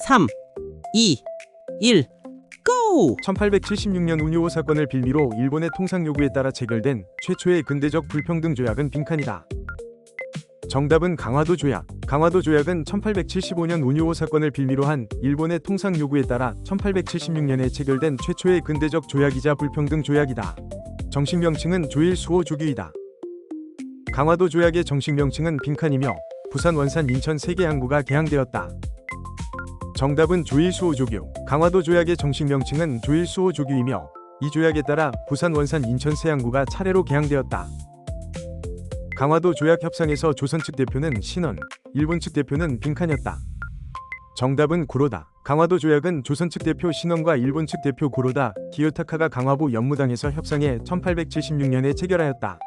3, 2, 1, 고! 1876년 운요호 사건을 빌미로 일본의 통상 요구에 따라 체결된 최초의 근대적 불평등 조약은 빈칸이다. 정답은 강화도 조약. 강화도 조약은 1875년 운요호 사건을 빌미로 한 일본의 통상 요구에 따라 1876년에 체결된 최초의 근대적 조약이자 불평등 조약이다. 정식 명칭은 조일수호 조규이다. 강화도 조약의 정식 명칭은 빈칸이며 부산, 원산, 인천 3개 항구가 개항되었다. 정답은 조일수호 조규. 강화도 조약의 정식 명칭은 조일수호 조규이며 이 조약에 따라 부산, 원산, 인천 세 항구가 차례로 개항되었다. 강화도 조약 협상에서 조선 측 대표는 신원, 일본 측 대표는 빈칸이었다. 정답은 구로다. 강화도 조약은 조선 측 대표 신원과 일본 측 대표 구로다 기요타카가 강화부 연무당에서 협상해 1876년에 체결하였다.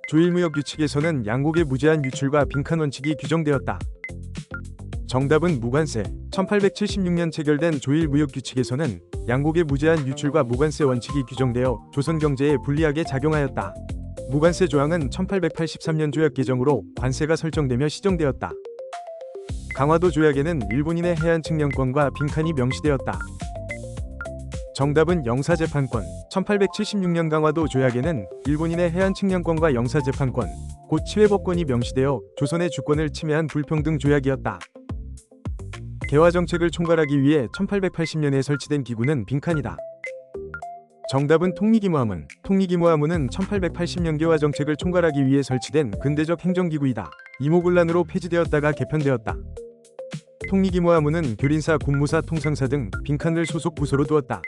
조일무역 규칙에서는 양국의 무제한 유출과 빈칸 원칙이 규정되었다. 정답은 무관세. 1876년 체결된 조일무역규칙에서는 양국의 무제한 유출과 무관세 원칙이 규정되어 조선 경제에 불리하게 작용하였다. 무관세 조항은 1883년 조약 개정으로 관세가 설정되며 시정되었다. 강화도 조약에는 일본인의 해안 측량권과 빈칸이 명시되었다. 정답은 영사재판권. 1876년 강화도 조약에는 일본인의 해안 측량권과 영사재판권, 곧 치외법권이 명시되어 조선의 주권을 침해한 불평등 조약이었다. 개화정책을 총괄하기 위해 1880년에 설치된 기구는 빈칸이다. 정답은 통리기무하문. 통리기무하문은 1880년 개화정책을 총괄하기 위해 설치된 근대적 행정기구이다. 이모군란으로 폐지되었다가 개편되었다. 통리기무하문은 교린사, 군무사, 통상사 등 빈칸을 소속 부서로 두었다.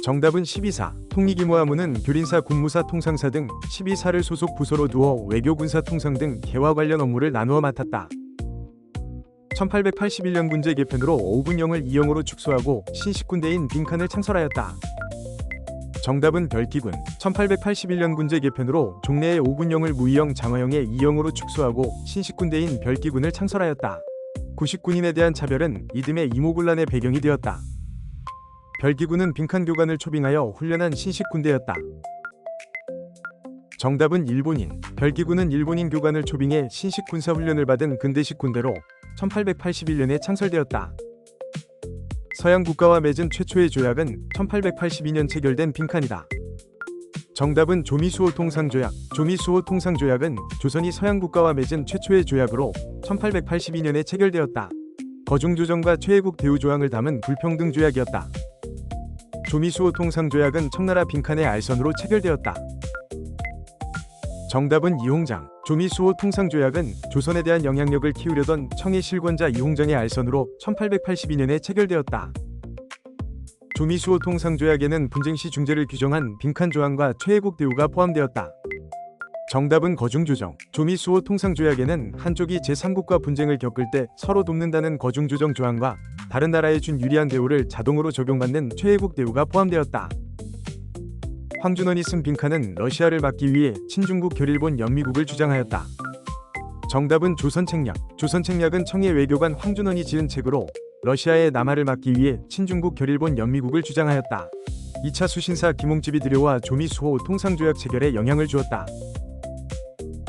정답은 12사. 통리기무하문은 교린사, 군무사, 통상사 등 12사를 소속 부서로 두어 외교, 군사, 통상 등 개화 관련 업무를 나누어 맡았다. 1881년 군제 개편으로 오군영을 이영으로 축소하고 신식 군대인 빈칸을 창설하였다. 정답은 별기군. 1881년 군제 개편으로 종래의 오군영을 무이영, 장화영의 이영으로 축소하고 신식 군대인 별기군을 창설하였다. 구식군인에 대한 차별은 이듬해 이모군란의 배경이 되었다. 별기군은 빈칸 교관을 초빙하여 훈련한 신식 군대였다. 정답은 일본인. 별기군은 일본인 교관을 초빙해 신식 군사 훈련을 받은 근대식 군대로 1881년에 창설되었다. 서양 국가와 맺은 최초의 조약은 1882년 체결된 빈칸이다. 정답은 조미수호 통상조약. 조미수호 통상조약은 조선이 서양 국가와 맺은 최초의 조약으로 1882년에 체결되었다. 거중조정과 최애국 대우 조항을 담은 불평등 조약이었다. 조미수호 통상조약은 청나라 빈칸의 알선으로 체결되었다. 정답은 이홍장. 조미수호 통상조약은 조선에 대한 영향력을 키우려던 청의 실권자 이홍장의 알선으로 1882년에 체결되었다. 조미수호 통상조약에는 분쟁시 중재를 규정한 빈칸 조항과 최애국 대우가 포함되었다. 정답은 거중조정. 조미수호 통상조약에는 한쪽이 제3국과 분쟁을 겪을 때 서로 돕는다는 거중조정 조항과 다른 나라에 준 유리한 대우를 자동으로 적용받는 최애국 대우가 포함되었다. 황준원이 쓴 빈칸은 러시아를 막기 위해 친중국 결일본 연미국을 주장하였다. 정답은 조선책략. 조선책략은 청해 외교관 황준원이 지은 책으로 러시아의 남하를 막기 위해 친중국 결일본 연미국을 주장하였다. 2차 수신사 김홍집이 들여와 조미수호 통상조약 체결에 영향을 주었다.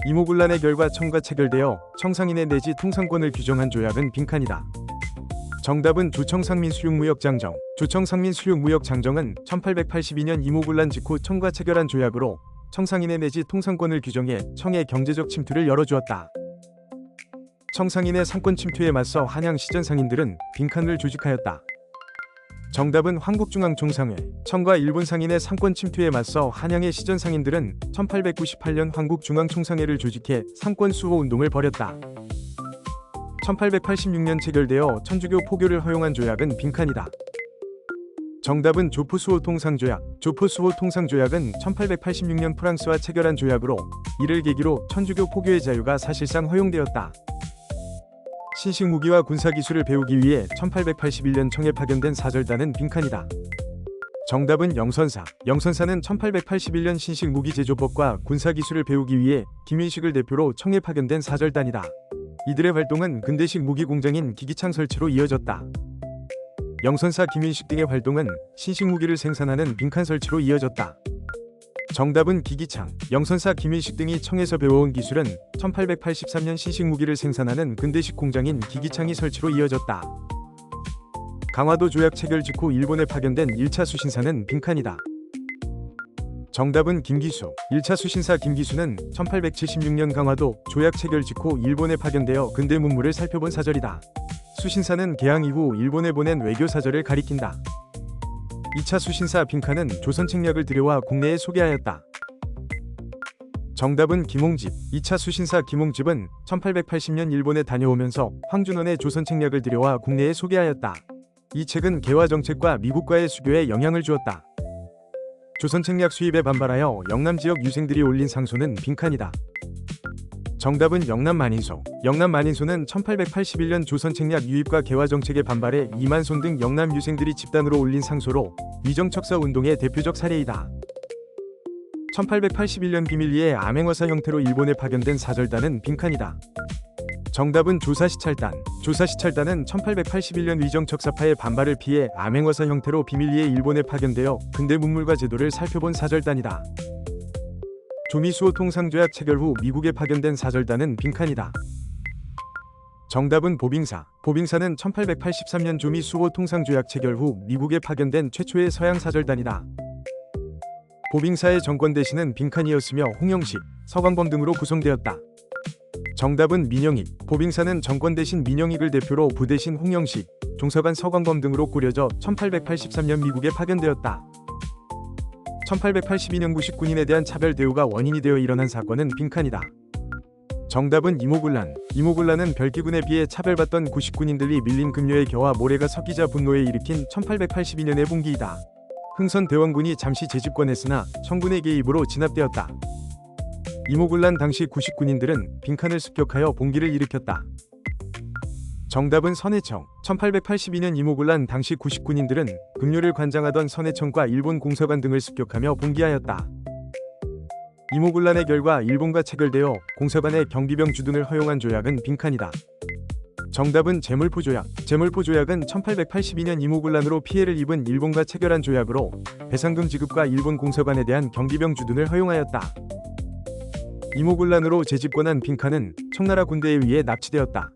이모군란의 결과 청과 체결되어 청상인의 내지 통상권을 규정한 조약은 빈칸이다. 정답은 조청상민 수륙무역장정. 조청상민 수륙무역장정은 1882년 이모군란 직후 청과 체결한 조약으로 청상인의 내지 통상권을 규정해 청의 경제적 침투를 열어주었다. 청상인의 상권 침투에 맞서 한양 시전 상인들은 빈칸을 조직하였다. 정답은 한국중앙총상회. 청과 일본 상인의 상권 침투에 맞서 한양의 시전 상인들은 1898년 한국중앙총상회를 조직해 상권 수호 운동을 벌였다. 1886년 체결되어 천주교 포교를 허용한 조약은 빈칸이다. 정답은 조포수호 통상조약. 조포수호 통상조약은 1886년 프랑스와 체결한 조약으로 이를 계기로 천주교 포교의 자유가 사실상 허용되었다. 신식 무기와 군사기술을 배우기 위해 1881년 청에 파견된 사절단은 빈칸이다. 정답은 영선사. 영선사는 1881년 신식 무기 제조법과 군사기술을 배우기 위해 김윤식을 대표로 청에 파견된 사절단이다. 이들의 활동은 근대식 무기 공장인 기기창 설치로 이어졌다. 영선사 김윤식 등의 활동은 신식 무기를 생산하는 빈칸 설치로 이어졌다. 정답은 기기창. 영선사 김일식 등이 청에서 배워온 기술은 1883년 신식 무기를 생산하는 근대식 공장인 기기창이 설치로 이어졌다. 강화도 조약 체결 직후 일본에 파견된 1차 수신사는 빈칸이다. 정답은 김기수. 1차 수신사 김기수는 1876년 강화도 조약 체결 직후 일본에 파견되어 근대 문물을 살펴본 사절이다. 수신사는 개항 이후 일본에 보낸 외교 사절을 가리킨다. 2차 수신사 빈칸은 조선 책략을 들여와 국내에 소개하였다. 정답은 김홍집. 2차 수신사 김홍집은 1880년 일본에 다녀오면서 황준원의 조선 책략을 들여와 국내에 소개하였다. 이 책은 개화 정책과 미국과의 수교에 영향을 주었다. 조선 책략 수입에 반발하여 영남 지역 유생들이 올린 상소는 빈칸이다. 정답은 영남 만인소. 영남 만인소는 1881년 조선 책략 유입과 개화 정책에 반발해 이만손 등 영남 유생들이 집단으로 올린 상소로 위정척사 운동의 대표적 사례이다. 1881년 비밀리에 암행어사 형태로 일본에 파견된 사절단은 빈칸이다. 정답은 조사시찰단. 조사시찰단은 1881년 위정척사파의 반발을 피해 암행어사 형태로 비밀리에 일본에 파견되어 근대 문물과 제도를 살펴본 사절단이다. 조미수호 통상조약 체결 후 미국에 파견된 사절단은 빈칸이다. 정답은 보빙사. 보빙사는 1883년 조미수호 통상조약 체결 후 미국에 파견된 최초의 서양 사절단이다. 보빙사의 정권 대신은 빈칸이었으며 홍영식, 서광범 등으로 구성되었다. 정답은 민영익. 보빙사는 정권 대신 민영익을 대표로 부대신 홍영식, 종사관 서광범 등으로 꾸려져 1883년 미국에 파견되었다. 1882년 99인에 대한 차별 대우가 원인이 되어 일어난 사건은 빈칸이다. 정답은 이모군란. 이모군란은 별기군에 비해 차별받던 99인들이 밀린 급료의 겨와 모래가 섞이자 분노에 일으킨 1882년의 분기이다. 흥선대원군이 잠시 재집권했으나 청군의 개입으로 진압되었다. 이모군란 당시 99인들은 빈칸을 습격하여 봉기를 일으켰다. 정답은 선해청. 1882년 이모군란 당시 99인들은 급료를 관장하던 선해청과 일본 공사관 등을 습격하며 봉기하였다. 이모군란의 결과 일본과 체결되어 공사관의 경비병 주둔을 허용한 조약은 빈칸이다. 정답은 제물포조약. 제물포조약은 1882년 이모군란으로 피해를 입은 일본과 체결한 조약으로 배상금 지급과 일본 공사관에 대한 경비병 주둔을 허용하였다. 이모군란으로 재집권한 빈칸은 청나라 군대에 의해 납치되었다.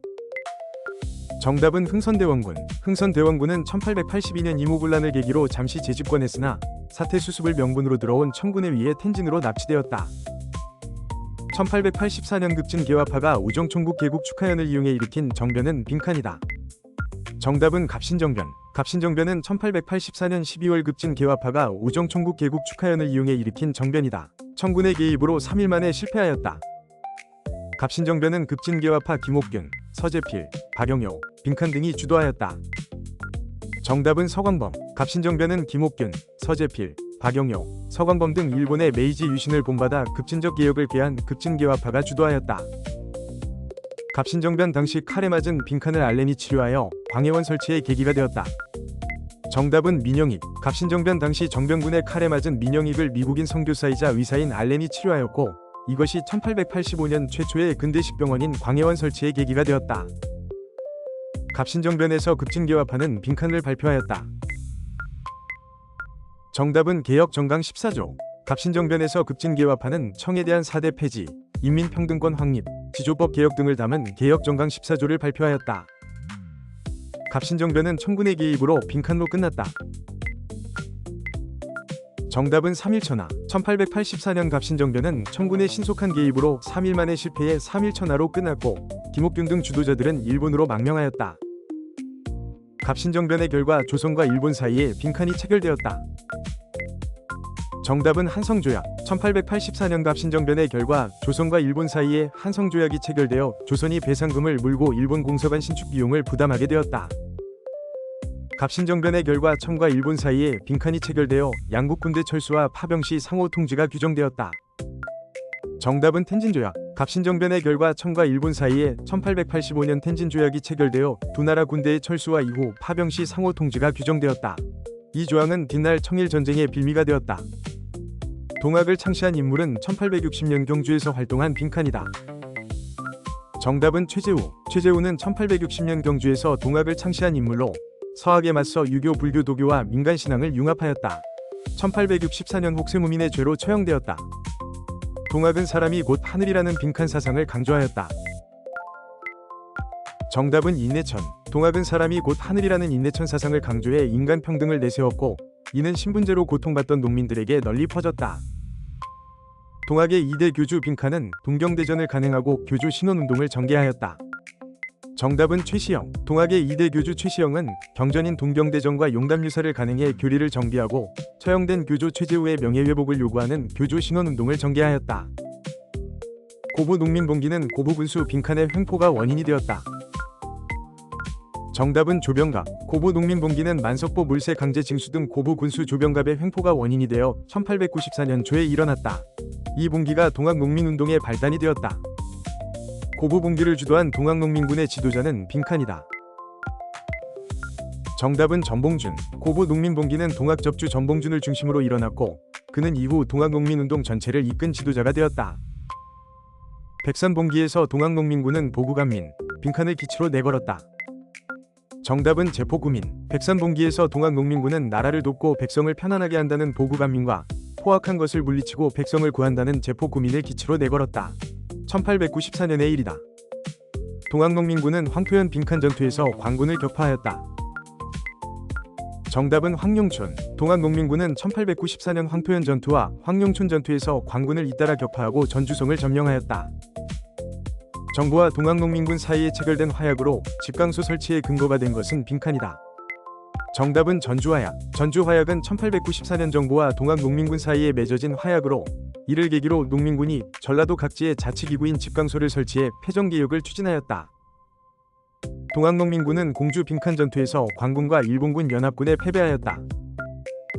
정답은 흥선대원군. 흥선대원군은 1882년 이모군란을 계기로 잠시 재집권했으나 사태 수습을 명분으로 들어온 청군에 의해 텐진으로 납치되었다. 1884년 급진 개화파가 우정총국 개국 축하연을 이용해 일으킨 정변은 빈칸이다. 정답은 갑신정변. 갑신정변은 1884년 12월 급진 개화파가 우정총국 개국 축하연을 이용해 일으킨 정변이다. 청군의 개입으로 3일 만에 실패하였다. 갑신정변은 급진개화파 김옥균, 서재필, 박영효, 빈칸 등이 주도하였다. 정답은 서광범. 갑신정변은 김옥균, 서재필, 박영효, 서광범 등 일본의 메이지 유신을 본받아 급진적 개혁을 꾀한 급진개화파가 주도하였다. 갑신정변 당시 칼에 맞은 빈칸을 알렌이 치료하여 광해원 설치의 계기가 되었다. 정답은 민영익. 갑신정변 당시 정병군의 칼에 맞은 민영익을 미국인 선교사이자 의사인 알렌이 치료하였고 이것이 1885년 최초의 근대식 병원인 광해원 설치의 계기가 되었다. 갑신정변에서 급진개화파는 빈칸을 발표하였다. 정답은 개혁 정강 14조. 갑신정변에서 급진개화파는 청에 대한 4대 폐지, 인민평등권 확립, 지조법 개혁 등을 담은 개혁 정강 14조를 발표하였다. 갑신정변은 청군의 개입으로 빈칸로 끝났다. 정답은 3일천하. 1884년 갑신정변은 청군의 신속한 개입으로 3일 만에 실패해 3일천하로 끝났고 김옥균 등 주도자들은 일본으로 망명하였다. 갑신정변의 결과 조선과 일본 사이에 빈칸이 체결되었다. 정답은 한성조약. 1884년 갑신정변의 결과 조선과 일본 사이에 한성조약이 체결되어 조선이 배상금을 물고 일본 공사관 신축 비용을 부담하게 되었다. 갑신정변의 결과 청과 일본 사이에 빈칸이 체결되어 양국 군대 철수와 파병 시 상호 통지가 규정되었다. 정답은 텐진조약. 갑신정변의 결과 청과 일본 사이에 1885년 텐진조약이 체결되어 두 나라 군대의 철수와 이후 파병 시 상호 통지가 규정되었다. 이 조항은 뒷날 청일전쟁의 빌미가 되었다. 동학을 창시한 인물은 1860년 경주에서 활동한 빈칸이다. 정답은 최재우. 최재우는 1860년 경주에서 동학을 창시한 인물로 서학에 맞서 유교, 불교, 도교와 민간신앙을 융합하였다. 1864년 혹세무민의 죄로 처형되었다. 동학은 사람이 곧 하늘이라는 빈칸 사상을 강조하였다. 정답은 인내천. 동학은 사람이 곧 하늘이라는 인내천 사상을 강조해 인간 평등을 내세웠고 이는 신분제로 고통받던 농민들에게 널리 퍼졌다. 동학의 2대 교주 빈칸은 동경대전을 간행하고 교주 신원운동을 전개하였다. 정답은 최시영. 동학의 2대 교주 최시영은 경전인 동경대전과 용담유사를 간행해 교리를 정비하고 처형된 교조 최재우의 명예회복을 요구하는 교조 신원운동을 전개하였다. 고부 농민봉기는 고부군수 빈칸의 횡포가 원인이 되었다. 정답은 조병갑. 고부 농민봉기는 만석보 물세 강제 징수 등 고부 군수 조병갑의 횡포가 원인이 되어 1894년 초에 일어났다. 이 봉기가 동학농민운동의 발단이 되었다. 고부 봉기를 주도한 동학농민군의 지도자는 빈칸이다. 정답은 전봉준. 고부 농민봉기는 동학 접주 전봉준을 중심으로 일어났고 그는 이후 동학농민운동 전체를 이끈 지도자가 되었다. 백산봉기에서 동학농민군은 보구간민 빈칸을 기치로 내걸었다. 정답은 제포구민. 백산봉기에서 동학농민군은 나라를 돕고 백성을 편안하게 한다는 보구간민과 포악한 것을 물리치고 백성을 구한다는 제포구민을 기치로 내걸었다. 1894년의 일이다. 동학농민군은 황토현 빈칸 전투에서 광군을 격파하였다. 정답은 황룡촌. 동학농민군은 1894년 황토현 전투와 황룡촌 전투에서 광군을 잇따라 격파하고 전주성을 점령하였다. 정부와 동학농민군 사이에 체결된 화약으로 집강소 설치의 근거가 된 것은 빈칸이다. 정답은 전주화약. 전주화약은 1894년 정부와 동학농민군 사이에 맺어진 화약으로 이를 계기로 농민군이 전라도 각지에 자치기구인 집강소를 설치해 패정개혁을 추진하였다. 동학농민군은 공주 빈칸 전투에서 광군과 일본군 연합군에 패배하였다.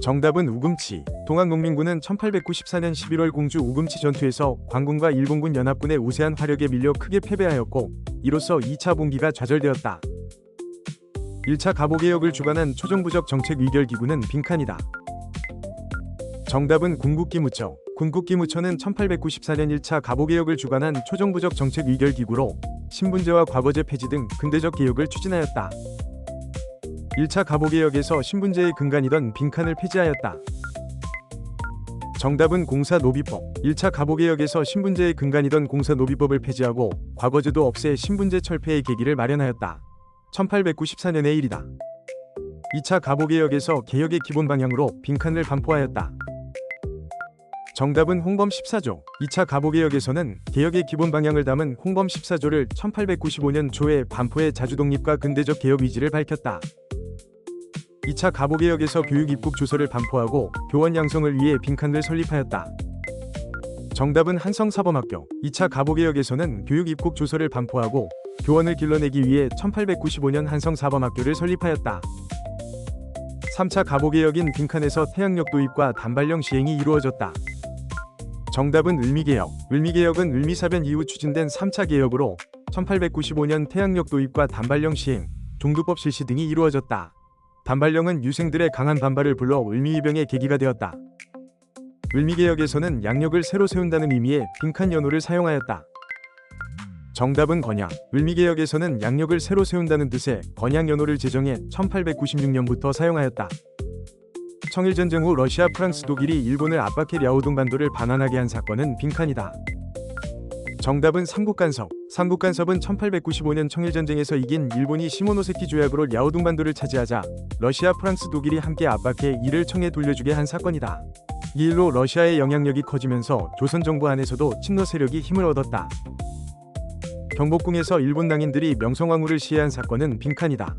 정답은 우금치. 동학농민군은 1894년 11월 공주 우금치 전투에서 광군과 일본군 연합군의 우세한 화력에 밀려 크게 패배하였고 이로써 2차 봉기가 좌절되었다. 1차 가보개혁을 주관한 초정부적 정책의결기구는 빈칸이다. 정답은 군국기무처. 군국기무처는 1894년 1차 가보개혁을 주관한 초정부적 정책의결기구로 신분제와 과거제 폐지 등 근대적 개혁을 추진하였다. 1차 가보개혁에서 신분제의 근간이던 빈칸을 폐지하였다. 정답은 공사노비법. 1차 가보개혁에서 신분제의 근간이던 공사노비법을 폐지하고 과거제도 없애 신분제 철폐의 계기를 마련하였다. 1894년의 일이다. 2차 가보개혁에서 개혁의 기본 방향으로 빈칸을 반포하였다. 정답은 홍범 14조. 2차 가보개혁에서는 개혁의 기본 방향을 담은 홍범 14조를 1895년 초에 반포해 자주독립과 근대적 개혁 의지를 밝혔다. 2차 가보개혁에서 교육입국 조서를 반포하고 교원 양성을 위해 빈칸을 설립하였다. 정답은 한성사범학교. 2차 가보개혁에서는 교육입국 조서를 반포하고 교원을 길러내기 위해 1895년 한성사범학교를 설립하였다. 3차 가보개혁인 빈칸에서 태양역 도입과 단발령 시행이 이루어졌다. 정답은 을미개혁. 을미개혁은 을미사변 이후 추진된 3차 개혁으로 1895년 태양역 도입과 단발령 시행, 종두법 실시 등이 이루어졌다. 단발령은 유생들의 강한 반발을 불러 을미위병의 계기가 되었다. 을미개혁에서는 양력을 새로 세운다는 의미의 빈칸 연호를 사용하였다. 정답은 건양. 을미개혁에서는 양력을 새로 세운다는 뜻의 건양 연호를 제정해 1896년부터 사용하였다. 청일전쟁 후 러시아, 프랑스, 독일이 일본을 압박해 랴오둥 반도를 반환하게 한 사건은 빈칸이다. 정답은 삼국간섭. 삼국간섭은 1895년 청일전쟁에서 이긴 일본이 시모노세키 조약으로 랴오둥 반도를 차지하자 러시아, 프랑스, 독일이 함께 압박해 이를 청에 돌려주게 한 사건이다. 이 일로 러시아의 영향력이 커지면서 조선 정부 안에서도 친러 세력이 힘을 얻었다. 경복궁에서 일본 낭인들이 명성황후를 시해한 사건은 빈칸이다.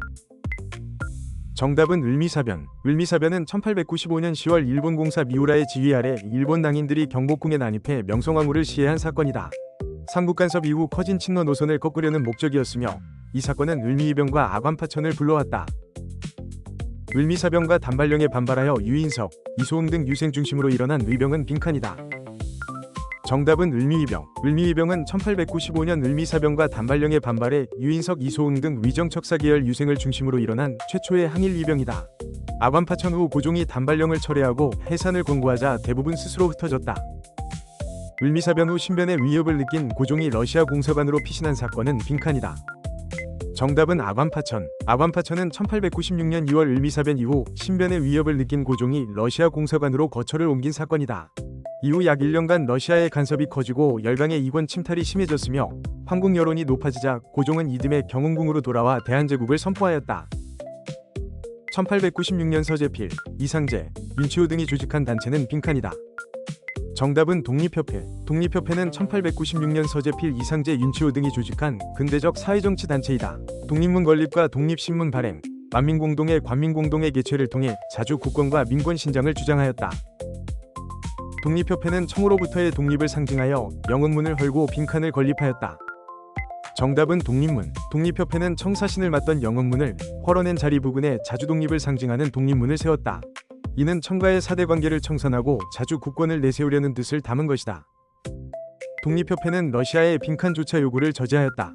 정답은 을미사변. 을미사변은 1895년 10월 일본 공사 미우라의 지휘 아래 일본 낭인들이 경복궁에 난입해 명성황후를 시해한 사건이다. 삼국간섭 이후 커진 친러 노선을 꺾으려는 목적이었으며 이 사건은 을미위병과 아관파천을 불러왔다. 을미사변과 단발령에 반발하여 유인석, 이소흥 등 유생 중심으로 일어난 의병은 빈칸이다. 정답은 을미위병. 을미위병은 1895년 을미사변과 단발령에 반발해 유인석, 이소흥 등 위정척사 계열 유생을 중심으로 일어난 최초의 항일위병이다. 아관파천 후 고종이 단발령을 철회하고 해산을 권고하자 대부분 스스로 흩어졌다. 을미사변 후 신변의 위협을 느낀 고종이 러시아 공사관으로 피신한 사건은 빈칸이다. 정답은 아관파천. 아관파천은 1896년 2월 을미사변 이후 신변의 위협을 느낀 고종이 러시아 공사관으로 거처를 옮긴 사건이다. 이후 약 1년간 러시아의 간섭이 커지고 열강의 이권 침탈이 심해졌으며 황국 여론이 높아지자 고종은 이듬해 경운궁으로 돌아와 대한제국을 선포하였다. 1896년 서재필, 이상제, 윤치호 등이 조직한 단체는 빈칸이다. 정답은 독립협회. 독립협회는 1896년 서재필, 이상제, 윤치호 등이 조직한 근대적 사회정치 단체이다. 독립문 건립과 독립신문 발행, 만민공동의 관민공동의 개최를 통해 자주 국권과 민권 신장을 주장하였다. 독립협회는 청으로부터의 독립을 상징하여 영흥문을 헐고 빈칸을 건립하였다. 정답은 독립문. 독립협회는 청사신을 맡던 영흥문을 헐어낸 자리 부근에 자주 독립을 상징하는 독립문을 세웠다. 이는 청과의 사대관계를 청산하고 자주 국권을 내세우려는 뜻을 담은 것이다. 독립협회는 러시아의 빈칸조차 요구를 저지하였다.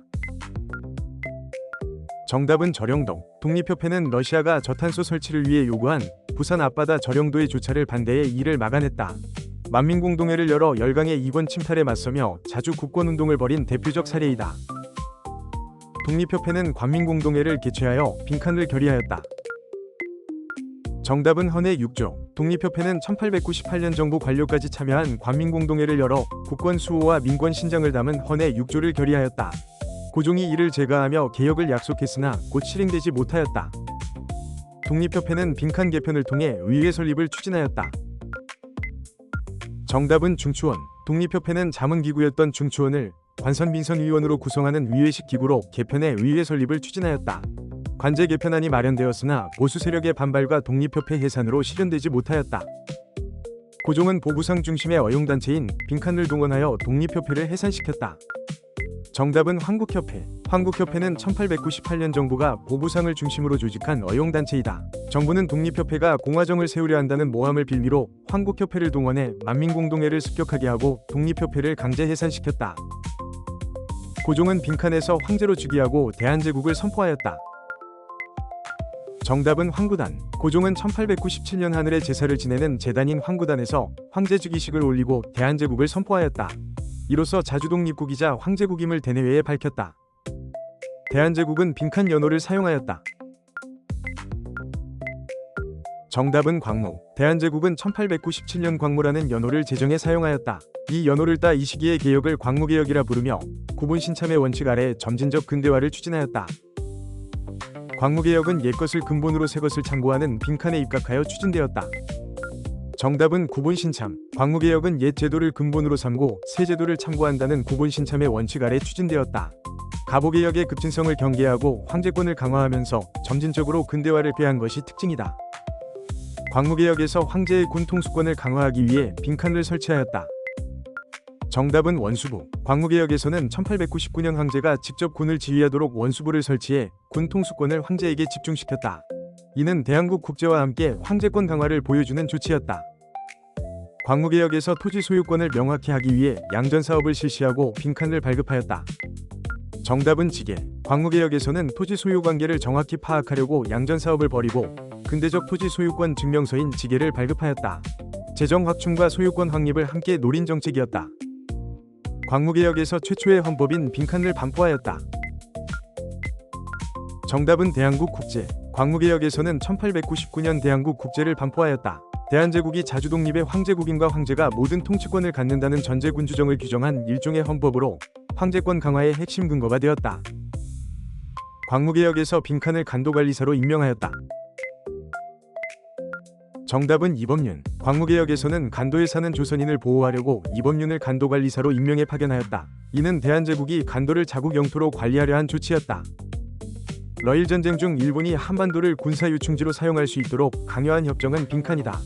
정답은 저령도. 독립협회는 러시아가 저탄소 설치를 위해 요구한 부산 앞바다 저령도의 조차를 반대해 이를 막아냈다. 만민공동회를 열어 열강의 이권 침탈에 맞서며 자주 국권운동을 벌인 대표적 사례이다. 독립협회는 관민공동회를 개최하여 빈칸을 결의하였다. 정답은 헌해 6조. 독립협회는 1898년 정부 관료까지 참여한 관민공동회를 열어 국권 수호와 민권 신장을 담은 헌해 6조를 결의하였다. 고종이 이를 제거하며 개혁을 약속했으나 곧 실행되지 못하였다. 독립협회는 빈칸 개편을 통해 의회 설립을 추진하였다. 정답은 중추원. 독립협회는 자문기구였던 중추원을 관선민선의원으로 구성하는 의회식 기구로 개편해 의회 설립을 추진하였다. 관제 개편안이 마련되었으나 보수 세력의 반발과 독립협회 해산으로 실현되지 못하였다. 고종은 보부상 중심의 어용단체인 빈칸을 동원하여 독립협회를 해산시켰다. 정답은 황국협회. 황국협회는 1898년 정부가 보부상을 중심으로 조직한 어용단체이다. 정부는 독립협회가 공화정을 세우려 한다는 모함을 빌미로 황국협회를 동원해 만민공동회를 습격하게 하고 독립협회를 강제 해산시켰다. 고종은 빈칸에서 황제로 즉위하고 대한제국을 선포하였다. 정답은 황구단. 고종은 1897년 하늘의 제사를 지내는 제단인 황구단에서 황제 즉위식을 올리고 대한제국을 선포하였다. 이로써 자주독립국이자 황제국임을 대내외에 밝혔다. 대한제국은 빈칸 연호를 사용하였다. 정답은 광무. 대한제국은 1897년 광무라는 연호를 제정에 사용하였다. 이 연호를 따 이 시기의 개혁을 광무개혁이라 부르며 구분신참의 원칙 아래 점진적 근대화를 추진하였다. 광무개혁은 옛것을 근본으로 새것을 참고하는 빈칸에 입각하여 추진되었다. 정답은 구본신참. 광무개혁은 옛 제도를 근본으로 삼고 새 제도를 참고한다는 구본신참의 원칙 아래 추진되었다. 가보개혁의 급진성을 경계하고 황제권을 강화하면서 점진적으로 근대화를 꾀한 것이 특징이다. 광무개혁에서 황제의 군 통수권을 강화하기 위해 빈칸을 설치하였다. 정답은 원수부. 광무개혁에서는 1899년 황제가 직접 군을 지휘하도록 원수부를 설치해 군 통수권을 황제에게 집중시켰다. 이는 대한국 국제와 함께 황제권 강화를 보여주는 조치였다. 광무개혁에서 토지 소유권을 명확히 하기 위해 양전사업을 실시하고 빈칸을 발급하였다. 정답은 지계. 광무개혁에서는 토지 소유 관계를 정확히 파악하려고 양전사업을 벌이고 근대적 토지 소유권 증명서인 지계를 발급하였다. 재정 확충과 소유권 확립을 함께 노린 정책이었다. 광무개혁에서 최초의 헌법인 빈칸을 반포하였다. 정답은 대한국 국제. 광무개혁에서는 1899년 대한국 국제를 반포하였다. 대한제국이 자주독립의 황제국인과 황제가 모든 통치권을 갖는다는 전제군주정을 규정한 일종의 헌법으로 황제권 강화의 핵심 근거가 되었다. 광무개혁에서 빈칸을 간도관리사로 임명하였다. 정답은 이범륜. 광무개혁에서는 간도에 사는 조선인을 보호하려고 이범륜을 간도관리사로 임명해 파견하였다. 이는 대한제국이 간도를 자국 영토로 관리하려 한 조치였다. 러일전쟁 중 일본이 한반도를 군사유충지로 사용할 수 있도록 강요한 협정은 빈칸이다.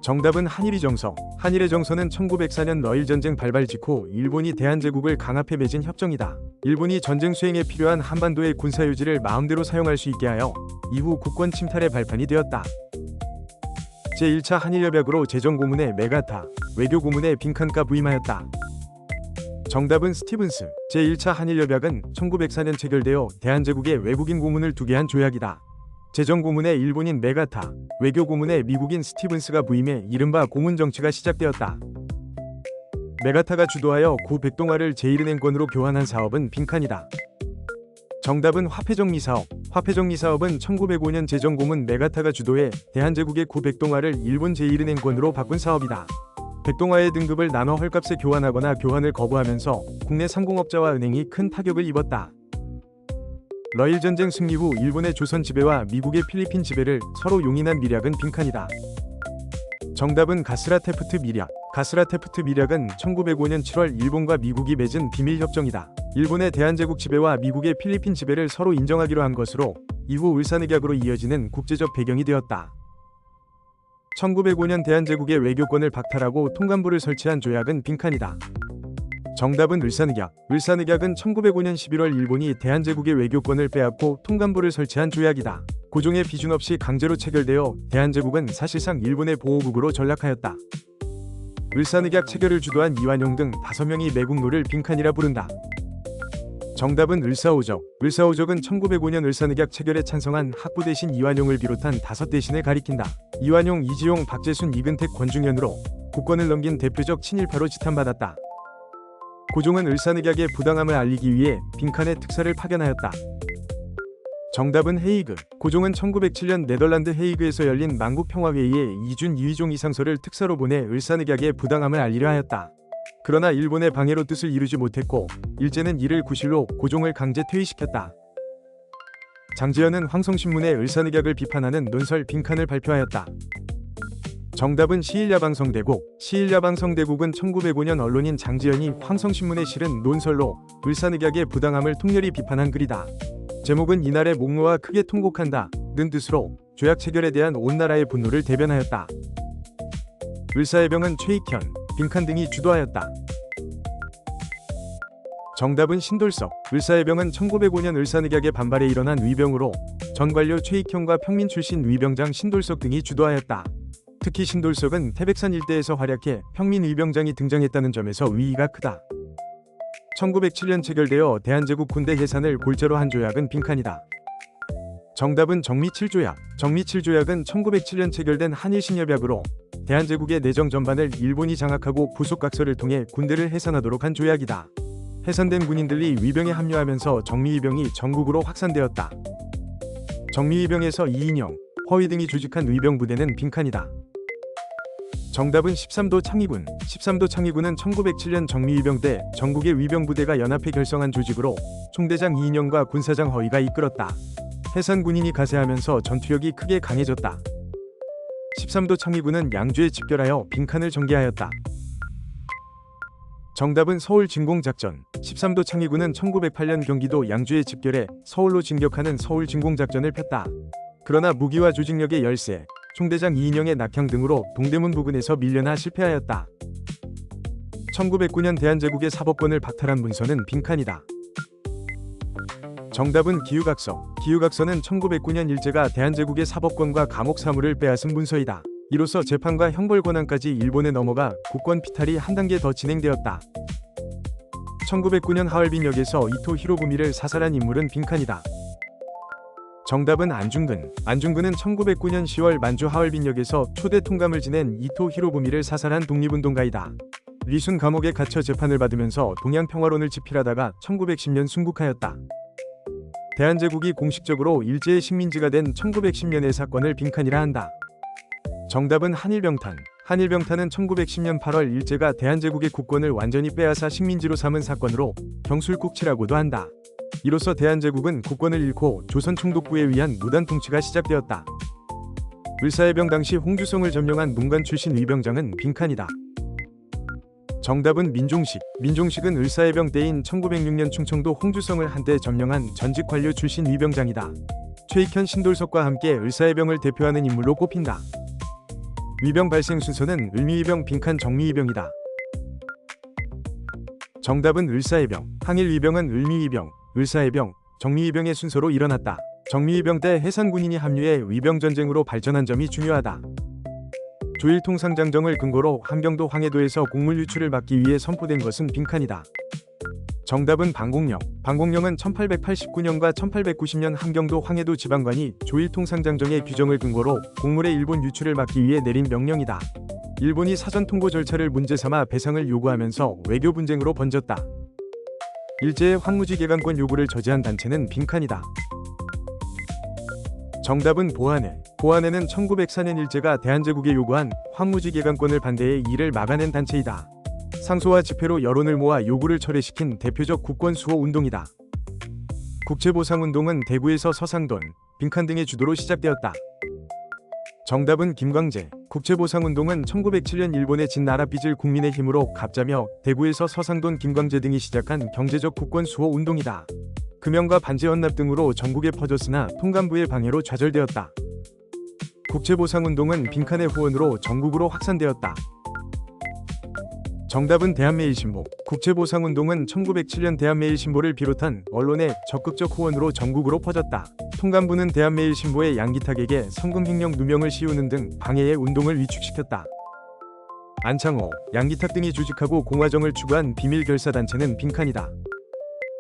정답은 한일의 정서. 한일의 정서는 1904년 러일전쟁 발발 직후 일본이 대한제국을 강압해 맺은 협정이다. 일본이 전쟁 수행에 필요한 한반도의 군사유지를 마음대로 사용할 수 있게 하여 이후 국권 침탈의 발판이 되었다. 제1차 한일협약으로 재정고문에 메가타, 외교고문에 빈칸가 부임하였다. 정답은 스티븐스. 제1차 한일협약은 1904년 체결되어 대한제국의 외국인 고문을 두게 한 조약이다. 재정고문에 일본인 메가타, 외교고문에 미국인 스티븐스가 부임해 이른바 고문정치가 시작되었다. 메가타가 주도하여 구 백동화를 제1은행권으로 교환한 사업은 빈칸이다. 정답은 화폐정리 사업. 화폐정리 사업은 1905년 제정고문 메가타가 주도해 대한제국의 구백동화를 일본 제1은행권으로 바꾼 사업이다. 백동화의 등급을 나눠 헐값에 교환하거나 교환을 거부하면서 국내 상공업자와 은행이 큰 타격을 입었다. 러일전쟁 승리 후 일본의 조선 지배와 미국의 필리핀 지배를 서로 용인한 미략은 빈칸이다. 정답은 가스라 테프트 미략. 가스라 테프트 미략은 1905년 7월 일본과 미국이 맺은 비밀협정이다. 일본의 대한제국 지배와 미국의 필리핀 지배를 서로 인정하기로 한 것으로 이후 을사늑약으로 이어지는 국제적 배경이 되었다. 1905년 대한제국의 외교권을 박탈하고 통감부를 설치한 조약은 빈칸이다. 정답은 을사늑약. 을사늑약은 1905년 11월 일본이 대한제국의 외교권을 빼앗고 통감부를 설치한 조약이다. 고종의 비준 없이 강제로 체결되어 대한제국은 사실상 일본의 보호국으로 전락하였다. 을사늑약 체결을 주도한 이완용 등 5명이 매국노를 빈칸이라 부른다. 정답은 을사오적. 을사오적은 1905년 을사늑약 체결에 찬성한 학부 대신 이완용을 비롯한 5대신을 가리킨다. 이완용, 이지용, 박재순, 이근택, 권중현으로 국권을 넘긴 대표적 친일파로 지탄받았다. 고종은 을사늑약의 부당함을 알리기 위해 빈칸에 특사를 파견하였다. 정답은 헤이그. 고종은 1907년 네덜란드 헤이그에서 열린 만국평화회의에 이준 이휘종 이상서를 특사로 보내 을사늑약의 부당함을 알리려 하였다. 그러나 일본의 방해로 뜻을 이루지 못했고 일제는 이를 구실로 고종을 강제 퇴위시켰다. 장지현은 황성신문에 을사늑약을 비판하는 논설 빈칸을 발표하였다. 정답은 시일야방성대국. 시일야방성대국은 1905년 언론인 장지현이 황성신문에 실은 논설로 을사늑약의 부당함을 통렬히 비판한 글이다. 제목은 이날의 목노와 크게 통곡한다 는 뜻으로 조약 체결에 대한 온 나라의 분노를 대변하였다. 을사해병은 최익현, 빈칸 등이 주도하였다. 정답은 신돌석. 을사해병은 1905년 을사늑약의 반발에 일어난 위병으로 전 관료 최익현과 평민 출신 위병장 신돌석 등이 주도하였다. 특히 신돌석은 태백산 일대에서 활약해 평민 위병장이 등장했다는 점에서 위의가 크다. 1907년 체결되어 대한제국 군대 해산을 골자로 한 조약은 빈칸이다. 정답은 정미칠조약. 정미칠조약은 1907년 체결된 한일신협약으로 대한제국의 내정 전반을 일본이 장악하고 부속각서를 통해 군대를 해산하도록 한 조약이다. 해산된 군인들이 위병에 합류하면서 정미위병이 전국으로 확산되었다. 정미위병에서 이인영, 허위 등이 조직한 위병 부대는 빈칸이다. 정답은 13도 창의군. 13도 창의군은 1907년 정미위병 때 전국의 위병부대가 연합해 결성한 조직으로 총대장 이인영과 군사장 허위가 이끌었다. 해산 군인이 가세하면서 전투력이 크게 강해졌다. 13도 창의군은 양주에 집결하여 빈칸을 전개하였다. 정답은 서울 진공작전. 13도 창의군은 1908년 경기도 양주에 집결해 서울로 진격하는 서울 진공작전을 폈다. 그러나 무기와 조직력의 열세, 총대장 이인영의 낙향 등으로 동대문 부근에서 밀려나 실패하였다. 1909년 대한제국의 사법권을 박탈한 문서는 빈칸이다. 정답은 기후각서. 기후각서는 1909년 일제가 대한제국의 사법권과 감옥 사무를 빼앗은 문서이다. 이로써 재판과 형벌 권한까지 일본에 넘어가 국권 피탈이 한 단계 더 진행되었다. 1909년 하얼빈역에서 이토 히로부미를 사살한 인물은 빈칸이다. 정답은 안중근. 안중근은 1909년 10월 만주 하얼빈역에서 초대 통감을 지낸 이토 히로부미를 사살한 독립운동가이다. 리순 감옥에 갇혀 재판을 받으면서 동양평화론을 집필하다가 1910년 순국하였다. 대한제국이 공식적으로 일제의 식민지가 된 1910년의 사건을 빈칸이라 한다. 정답은 한일병탄. 한일병탄은 1910년 8월 일제가 대한제국의 국권을 완전히 빼앗아 식민지로 삼은 사건으로 경술국치라고도 한다. 이로써 대한제국은 국권을 잃고 조선 총독부에 의한 무단 통치가 시작되었다. 을사해병 당시 홍주성을 점령한 문관 출신 위병장은 빈칸이다. 정답은 민종식. 민종식은 을사해병 때인 1906년 충청도 홍주성을 한때 점령한 전직 관료 출신 위병장이다. 최익현, 신돌석과 함께 을사해병을 대표하는 인물로 꼽힌다. 위병 발생 순서는 을미위병, 빈칸 정미위병이다. 정답은 을사해병. 항일위병은 을미위병, 을사해병, 정미위병의 순서로 일어났다. 정미위병 때 해산군인이 합류해 위병전쟁으로 발전한 점이 중요하다. 조일통상장정을 근거로 함경도 황해도에서 곡물 유출을 막기 위해 선포된 것은 빈칸이다. 정답은 방공령. 방공령은 1889년과 1890년 함경도 황해도 지방관이 조일통상장정의 규정을 근거로 곡물의 일본 유출을 막기 위해 내린 명령이다. 일본이 사전 통보 절차를 문제 삼아 배상을 요구하면서 외교 분쟁으로 번졌다. 일제의 황무지 개간권 요구를 저지한 단체는 빈칸이다. 정답은 보아내. 보아내는 1904년 일제가 대한제국에 요구한 황무지 개간권을 반대해 이를 막아낸 단체이다. 상소와 집회로 여론을 모아 요구를 철회시킨 대표적 국권수호 운동이다. 국채보상운동은 대구에서 서상돈, 빈칸 등의 주도로 시작되었다. 정답은 김광재. 국채보상운동은 1907년 일본에 진 나라 빚을 국민의 힘으로 갚자며 대구에서 서상돈, 김광재 등이 시작한 경제적 국권수호 운동이다. 금연과 반제 헌납 등으로 전국에 퍼졌으나 통감부의 방해로 좌절되었다. 국채보상운동은 빈칸의 후원으로 전국으로 확산되었다. 정답은 대한매일신보. 국채보상운동은 1907년 대한매일신보를 비롯한 언론의 적극적 후원으로 전국으로 퍼졌다. 통감부는 대한매일신보의 양기탁에게 성금횡령 누명을 씌우는 등 방해의 운동을 위축시켰다. 안창호, 양기탁 등이 조직하고 공화정을 추구한 비밀결사단체는 빈칸이다.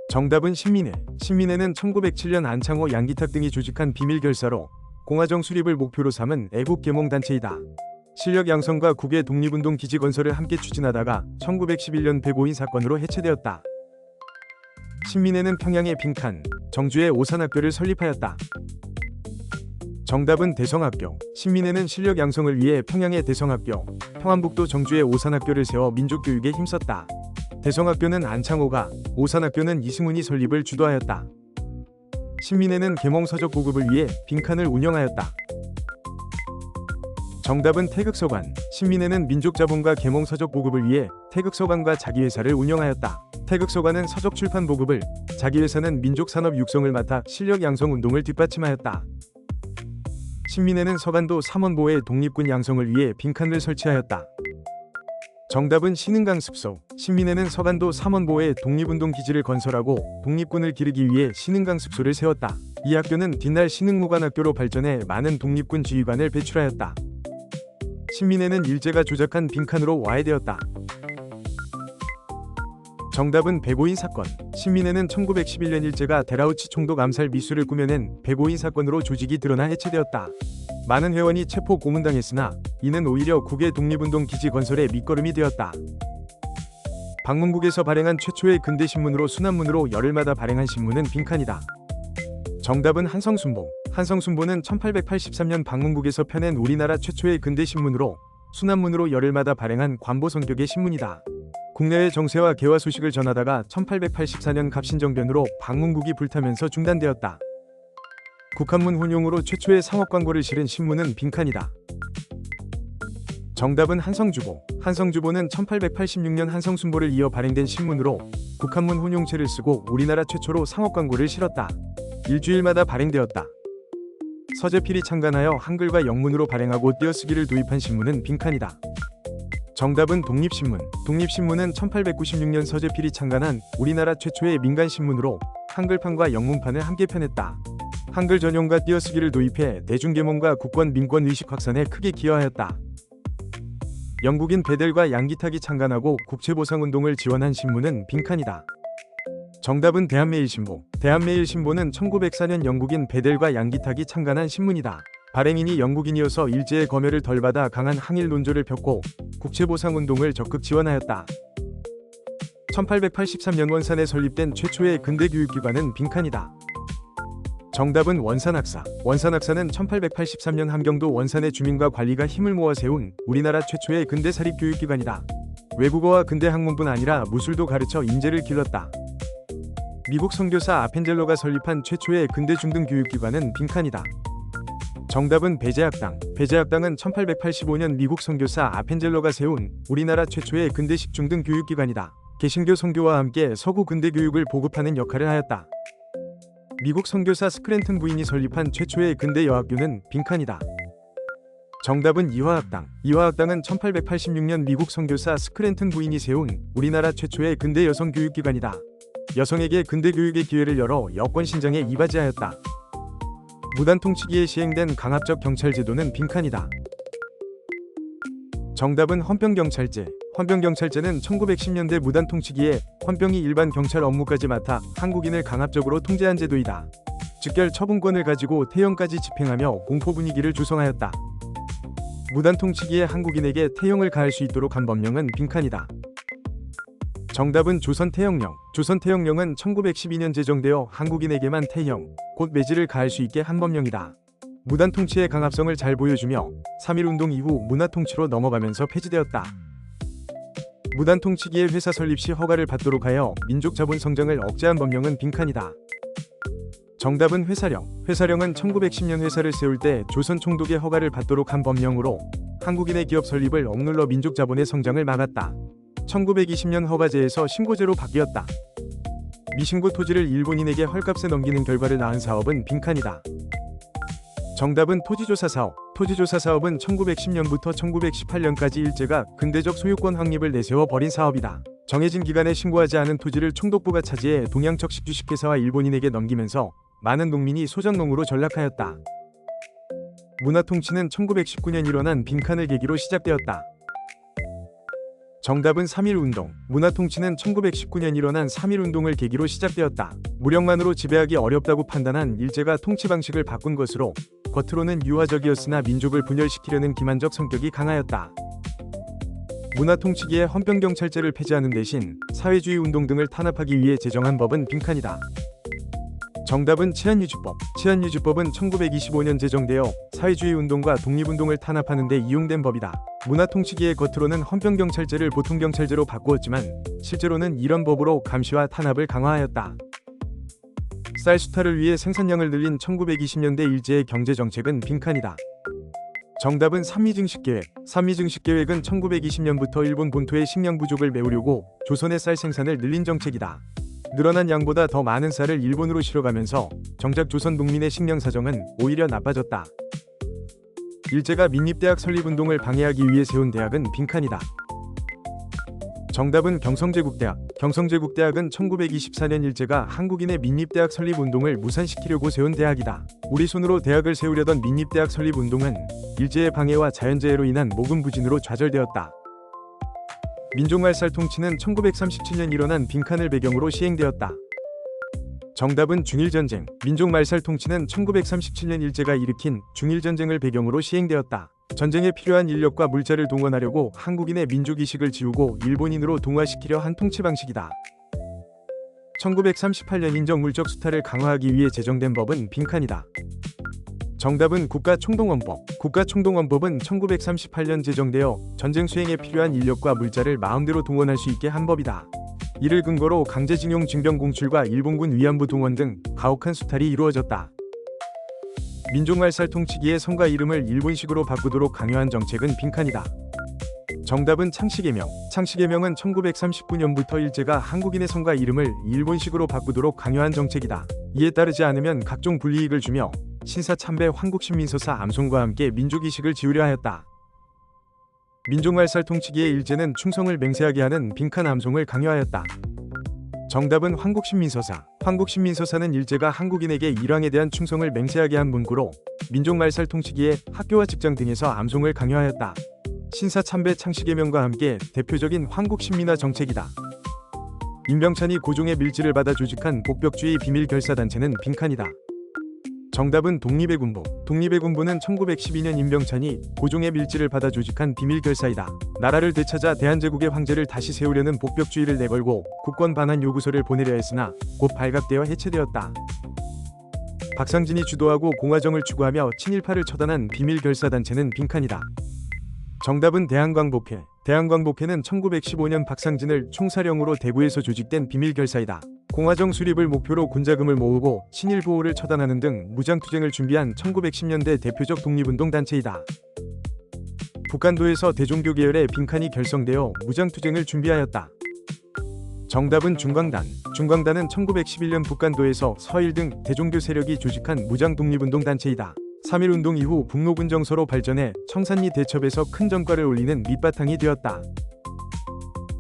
정답은 신민회. 신민회는 1907년 안창호, 양기탁 등이 조직한 비밀결사로 공화정 수립을 목표로 삼은 애국계몽단체이다. 실력 양성과 국외 독립운동 기지 건설을 함께 추진하다가 1911년 105인 사건으로 해체되었다. 신민회는 평양의 빈칸, 정주의 오산학교를 설립하였다. 정답은 대성학교. 신민회는 실력 양성을 위해 평양의 대성학교, 평안북도 정주의 오산학교를 세워 민족교육에 힘썼다. 대성학교는 안창호가, 오산학교는 이승훈이 설립을 주도하였다. 신민회는 계몽서적 보급을 위해 빈칸을 운영하였다. 정답은 태극서관. 신민회는 민족자본과 계몽서적 보급을 위해 태극서관과 자기회사를 운영하였다. 태극서관은 서적 출판 보급을, 자기회사는 민족산업 육성을 맡아 실력 양성 운동을 뒷받침하였다. 신민회는 서간도 삼원보의 독립군 양성을 위해 빈칸을 설치하였다. 정답은 신흥강 습소. 신민회는 서간도 삼원보의 독립운동 기지를 건설하고 독립군을 기르기 위해 신흥강 습소를 세웠다. 이 학교는 뒷날 신흥무관학교로 발전해 많은 독립군 지휘관을 배출하였다. 신민회는 일제가 조작한 빈칸으로 와해되었다. 정답은 105인 사건. 신민회는 1911년 일제가 데라우치 총독 암살 미수를 꾸며낸 105인 사건으로 조직이 드러나 해체되었다. 많은 회원이 체포 고문당했으나 이는 오히려 국외 독립운동 기지 건설의 밑거름이 되었다. 방문국에서 발행한 최초의 근대신문으로 순환문으로 열흘마다 발행한 신문은 빈칸이다. 정답은 한성순보. 한성순보는 1883년 방문국에서 펴낸 우리나라 최초의 근대신문으로 순환문으로 열흘마다 발행한 관보 성격의 신문이다. 국내외 정세와 개화 소식을 전하다가 1884년 갑신정변으로 방문국이 불타면서 중단되었다. 국한문 혼용으로 최초의 상업 광고를 실은 신문은 빈칸이다. 정답은 한성주보. 한성주보는 1886년 한성순보를 이어 발행된 신문으로 국한문 혼용체를 쓰고 우리나라 최초로 상업 광고를 실었다. 일주일마다 발행되었다. 서재필이 창간하여 한글과 영문으로 발행하고 띄어쓰기를 도입한 신문은 빈칸이다. 정답은 독립신문. 독립신문은 1896년 서재필이 창간한 우리나라 최초의 민간신문으로 한글판과 영문판을 함께 펴냈다. 한글 전용과 띄어쓰기를 도입해 대중계몽과 국권 민권 의식 확산에 크게 기여하였다. 영국인 베델과 양기탁이 창간하고 국채보상운동을 지원한 신문은 빈칸이다. 정답은 대한매일신보. 대한매일신보는 1904년 영국인 베델과 양기탁이 창간한 신문이다. 발행인이 영국인이어서 일제의 검열을 덜 받아 강한 항일 논조를 폈고 국채보상운동을 적극 지원하였다. 1883년 원산에 설립된 최초의 근대교육기관은 빈칸이다. 정답은 원산학사. 원산학사는 1883년 함경도 원산의 주민과 관리가 힘을 모아 세운 우리나라 최초의 근대사립교육기관이다. 외국어와 근대학문뿐 아니라 무술도 가르쳐 인재를 길렀다. 미국 선교사 아펜젤러가 설립한 최초의 근대 중등 교육기관은 빈칸이다. 정답은 배제학당. 배제학당은 1885년 미국 선교사 아펜젤러가 세운 우리나라 최초의 근대식 중등 교육기관이다. 개신교 선교와 함께 서구 근대 교육을 보급하는 역할을 하였다. 미국 선교사 스크랜튼 부인이 설립한 최초의 근대 여학교는 빈칸이다. 정답은 이화학당. 이화학당은 1886년 미국 선교사 스크랜튼 부인이 세운 우리나라 최초의 근대 여성 교육기관이다. 여성에게 근대 교육의 기회를 열어 여권 신장에 이바지하였다. 무단 통치기에 시행된 강압적 경찰 제도는 빈칸이다. 정답은 헌병경찰제. 헌병경찰제는 1910년대 무단 통치기에 헌병이 일반 경찰 업무까지 맡아 한국인을 강압적으로 통제한 제도이다. 즉결 처분권을 가지고 태형까지 집행하며 공포 분위기를 조성하였다. 무단 통치기에 한국인에게 태형을 가할 수 있도록 한 법령은 빈칸이다. 정답은 조선태형령. 조선태형령은 1912년 제정되어 한국인에게만 태형, 곧 매질을 가할 수 있게 한 법령이다. 무단통치의 강압성을 잘 보여주며 3.1운동 이후 문화통치로 넘어가면서 폐지되었다. 무단통치기의 회사 설립 시 허가를 받도록 하여 민족 자본 성장을 억제한 법령은 빈칸이다. 정답은 회사령. 회사령은 1910년 회사를 세울 때 조선 총독의 허가를 받도록 한 법령으로 한국인의 기업 설립을 억눌러 민족 자본의 성장을 막았다. 1920년 허가제에서 신고제로 바뀌었다. 미신고 토지를 일본인에게 헐값에 넘기는 결과를 낳은 사업은 빈칸이다. 정답은 토지조사 사업. 토지조사 사업은 1910년부터 1918년까지 일제가 근대적 소유권 확립을 내세워 벌인 사업이다. 정해진 기간에 신고하지 않은 토지를 총독부가 차지해 동양척 식주식회사와 일본인에게 넘기면서 많은 농민이 소작농으로 전락하였다. 문화통치는 1919년 일어난 빈칸을 계기로 시작되었다. 정답은 3.1운동. 문화통치는 1919년 일어난 3.1운동을 계기로 시작되었다. 무력만으로 지배하기 어렵다고 판단한 일제가 통치 방식을 바꾼 것으로 겉으로는 유화적이었으나 민족을 분열시키려는 기만적 성격이 강하였다. 문화통치기에 헌병경찰제를 폐지하는 대신 사회주의 운동 등을 탄압하기 위해 제정한 법은 빈칸이다. 정답은 치안유지법. 치안유지법은 1925년 제정되어 사회주의 운동과 독립운동을 탄압하는 데 이용된 법이다. 문화통치기의 겉으로는 헌병경찰제를 보통경찰제로 바꾸었지만 실제로는 이런 법으로 감시와 탄압을 강화하였다. 쌀 수탈을 위해 생산량을 늘린 1920년대 일제의 경제정책은 빈칸이다. 정답은 산미증식계획. 산미증식계획은 1920년부터 일본 본토의 식량 부족을 메우려고 조선의 쌀 생산을 늘린 정책이다. 늘어난 양보다 더 많은 쌀을 일본으로 실어가면서 정작 조선 농민의 식량 사정은 오히려 나빠졌다. 일제가 민립대학 설립운동을 방해하기 위해 세운 대학은 빈칸이다. 정답은 경성제국대학. 경성제국대학은 1924년 일제가 한국인의 민립대학 설립운동을 무산시키려고 세운 대학이다. 우리 손으로 대학을 세우려던 민립대학 설립운동은 일제의 방해와 자연재해로 인한 모금부진으로 좌절되었다. 민족말살 통치는 1937년 일어난 빈칸을 배경으로 시행되었다. 정답은 중일전쟁. 민족말살 통치는 1937년 일제가 일으킨 중일전쟁을 배경으로 시행되었다. 전쟁에 필요한 인력과 물자를 동원하려고 한국인의 민족의식을 지우고 일본인으로 동화시키려 한 통치 방식이다. 1938년 인정 물적 수탈을 강화하기 위해 제정된 법은 빈칸이다. 정답은 국가총동원법. 국가총동원법은 1938년 제정되어 전쟁 수행에 필요한 인력과 물자를 마음대로 동원할 수 있게 한 법이다. 이를 근거로 강제징용 징병 공출과 일본군 위안부 동원 등 가혹한 수탈이 이루어졌다. 민족말살 통치기의 성과 이름을 일본식으로 바꾸도록 강요한 정책은 빈칸이다. 정답은 창씨개명. 창씨개명은 1939년부터 일제가 한국인의 성과 이름을 일본식으로 바꾸도록 강요한 정책이다. 이에 따르지 않으면 각종 불이익을 주며 신사참배 황국신민서사 암송과 함께 민족의식을 지우려 하였다. 민족말살 통치기의 일제는 충성을 맹세하게 하는 빈칸 암송을 강요하였다. 정답은 황국신민서사. 황국신민서사는 일제가 한국인에게 일왕에 대한 충성을 맹세하게 한 문구로 민족말살 통치기에 학교와 직장 등에서 암송을 강요하였다. 신사참배 창씨개명과 함께 대표적인 황국신민화 정책이다. 임병찬이 고종의 밀지를 받아 조직한 복벽주의 비밀결사단체는 빈칸이다. 정답은 독립의군부. 독립의군부는 1912년 임병찬이 고종의 밀지를 받아 조직한 비밀결사이다. 나라를 되찾아 대한제국의 황제를 다시 세우려는 복벽주의를 내걸고 국권 반환 요구서를 보내려 했으나 곧 발각되어 해체되었다. 박상진이 주도하고 공화정을 추구하며 친일파를 처단한 비밀결사단체는 빈칸이다. 정답은 대한광복회. 대한광복회는 1915년 박상진을 총사령으로 대구에서 조직된 비밀결사이다. 공화정 수립을 목표로 군자금을 모으고 친일보호를 처단하는 등 무장투쟁을 준비한 1910년대 대표적 독립운동 단체이다. 북한도에서 대종교 계열의 빈칸이 결성되어 무장투쟁을 준비하였다. 정답은 중광단. 중광단은 1911년 북한도에서 서일 등 대종교 세력이 조직한 무장 독립운동 단체이다. 3.1운동 이후 북로군 정서로 발전해 청산리 대첩에서 큰 전과를 올리는 밑바탕이 되었다.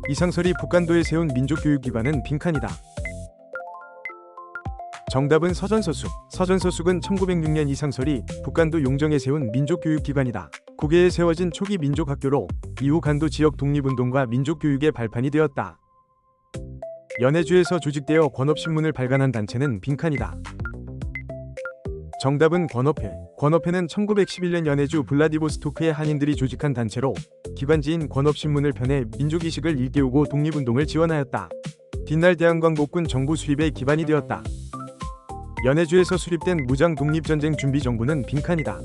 이상설이 북한도에 세운 민족교육기관은 빈칸이다. 정답은 서전서숙. 서전서숙은 1906년 이상설이 북간도 용정에 세운 민족교육기관이다. 고개에 세워진 초기 민족학교로 이후 간도 지역 독립운동과 민족교육의 발판이 되었다. 연해주에서 조직되어 권업신문을 발간한 단체는 빈칸이다. 정답은 권업회. 권업회는 1911년 연해주 블라디보스토크의 한인들이 조직한 단체로 기관지인 권업신문을 펴내 민족의식을 일깨우고 독립운동을 지원하였다. 뒷날 대한광복군 정부 수립의 기반이 되었다. 연해주에서 수립된 무장 독립전쟁 준비 정부는 빈칸이다.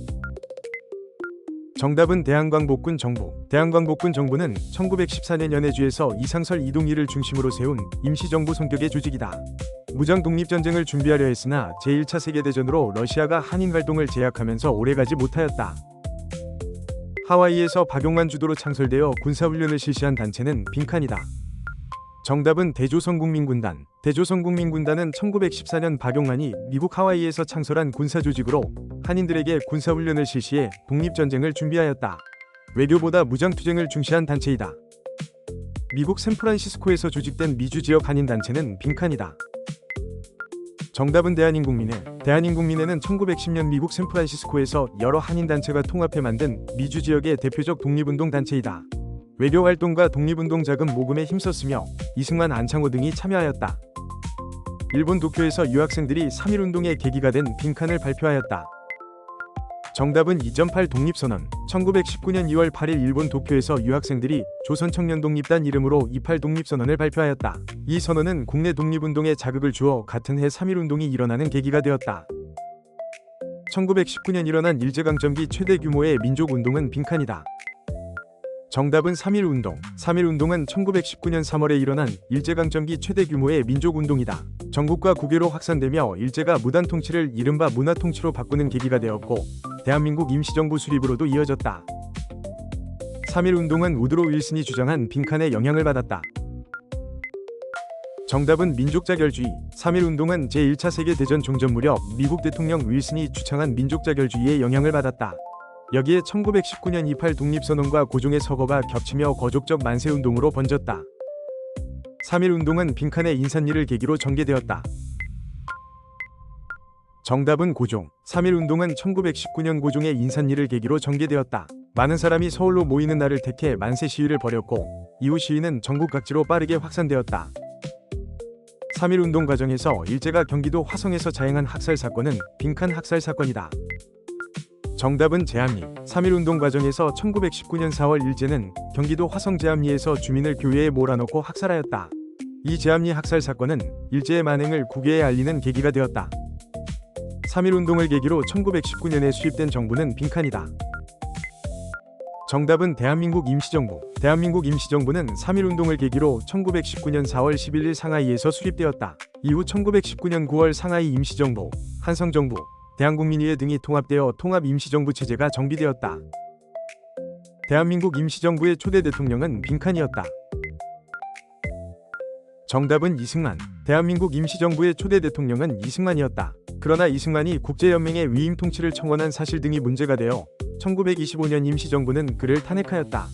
정답은 대한광복군 정부. 대한광복군 정부는 1914년 연해주에서 이상설 이동희를 중심으로 세운 임시정부 성격의 조직이다. 무장 독립전쟁을 준비하려 했으나 제1차 세계대전으로 러시아가 한인활동을 제약하면서 오래가지 못하였다. 하와이에서 박용만 주도로 창설되어 군사훈련을 실시한 단체는 빈칸이다. 정답은 대조선국민군단. 대조선국민군단은 1914년 박용만이 미국 하와이에서 창설한 군사조직으로 한인들에게 군사훈련을 실시해 독립전쟁을 준비하였다. 외교보다 무장투쟁을 중시한 단체이다. 미국 샌프란시스코에서 조직된 미주지역 한인단체는 빈칸이다. 정답은 대한인국민회. 대한인국민회는 1910년 미국 샌프란시스코에서 여러 한인단체가 통합해 만든 미주지역의 대표적 독립운동 단체이다. 외교활동과 독립운동 자금 모금에 힘썼으며 이승만, 안창호 등이 참여하였다. 일본 도쿄에서 유학생들이 3.1운동의 계기가 된 빈칸을 발표하였다. 정답은 2.8 독립선언. 1919년 2월 8일 일본 도쿄에서 유학생들이 조선청년독립단 이름으로 2.8 독립선언을 발표하였다. 이 선언은 국내 독립운동에 자극을 주어 같은 해 3.1운동이 일어나는 계기가 되었다. 1919년 일어난 일제강점기 최대 규모의 민족운동은 빈칸이다. 정답은 3.1운동. 3.1운동은 1919년 3월에 일어난 일제강점기 최대 규모의 민족운동이다. 전국과 국외로 확산되며 일제가 무단통치를 이른바 문화통치로 바꾸는 계기가 되었고 대한민국 임시정부 수립으로도 이어졌다. 3.1운동은 우드로 윌슨이 주장한 빈칸의 영향을 받았다. 정답은 민족자결주의. 3.1운동은 제1차 세계대전 종전 무렵 미국 대통령 윌슨이 추창한 민족자결주의의 영향을 받았다. 여기에 1919년 2.8 독립선언과 고종의 서거가 겹치며 거족적 만세운동으로 번졌다. 3.1운동은 빈칸의 인산리를 계기로 전개되었다. 정답은 고종. 3.1운동은 1919년 고종의 인산리를 계기로 전개되었다. 많은 사람이 서울로 모이는 날을 택해 만세 시위를 벌였고 이후 시위는 전국 각지로 빠르게 확산되었다. 3.1운동 과정에서 일제가 경기도 화성에서 자행한 학살 사건은 빈칸 학살 사건이다. 정답은 제암리. 3.1운동 과정에서 1919년 4월 일제는 경기도 화성 제암리에서 주민을 교회에 몰아넣고 학살하였다. 이 제암리 학살 사건은 일제의 만행을 국외에 알리는 계기가 되었다. 3.1운동을 계기로 1919년에 수립된 정부는 빈칸이다. 정답은 대한민국 임시정부. 대한민국 임시정부는 3.1운동을 계기로 1919년 4월 11일 상하이에서 수립되었다. 이후 1919년 9월 상하이 임시정부, 한성정부, 대한국민의회 등이 통합되어 통합임시정부 체제가 정비되었다. 대한민국 임시정부의 초대 대통령은 빈칸이었다. 정답은 이승만. 대한민국 임시정부의 초대 대통령은 이승만이었다. 그러나 이승만이 국제연맹의 위임 통치를 청원한 사실 등이 문제가 되어 1925년 임시정부는 그를 탄핵하였다.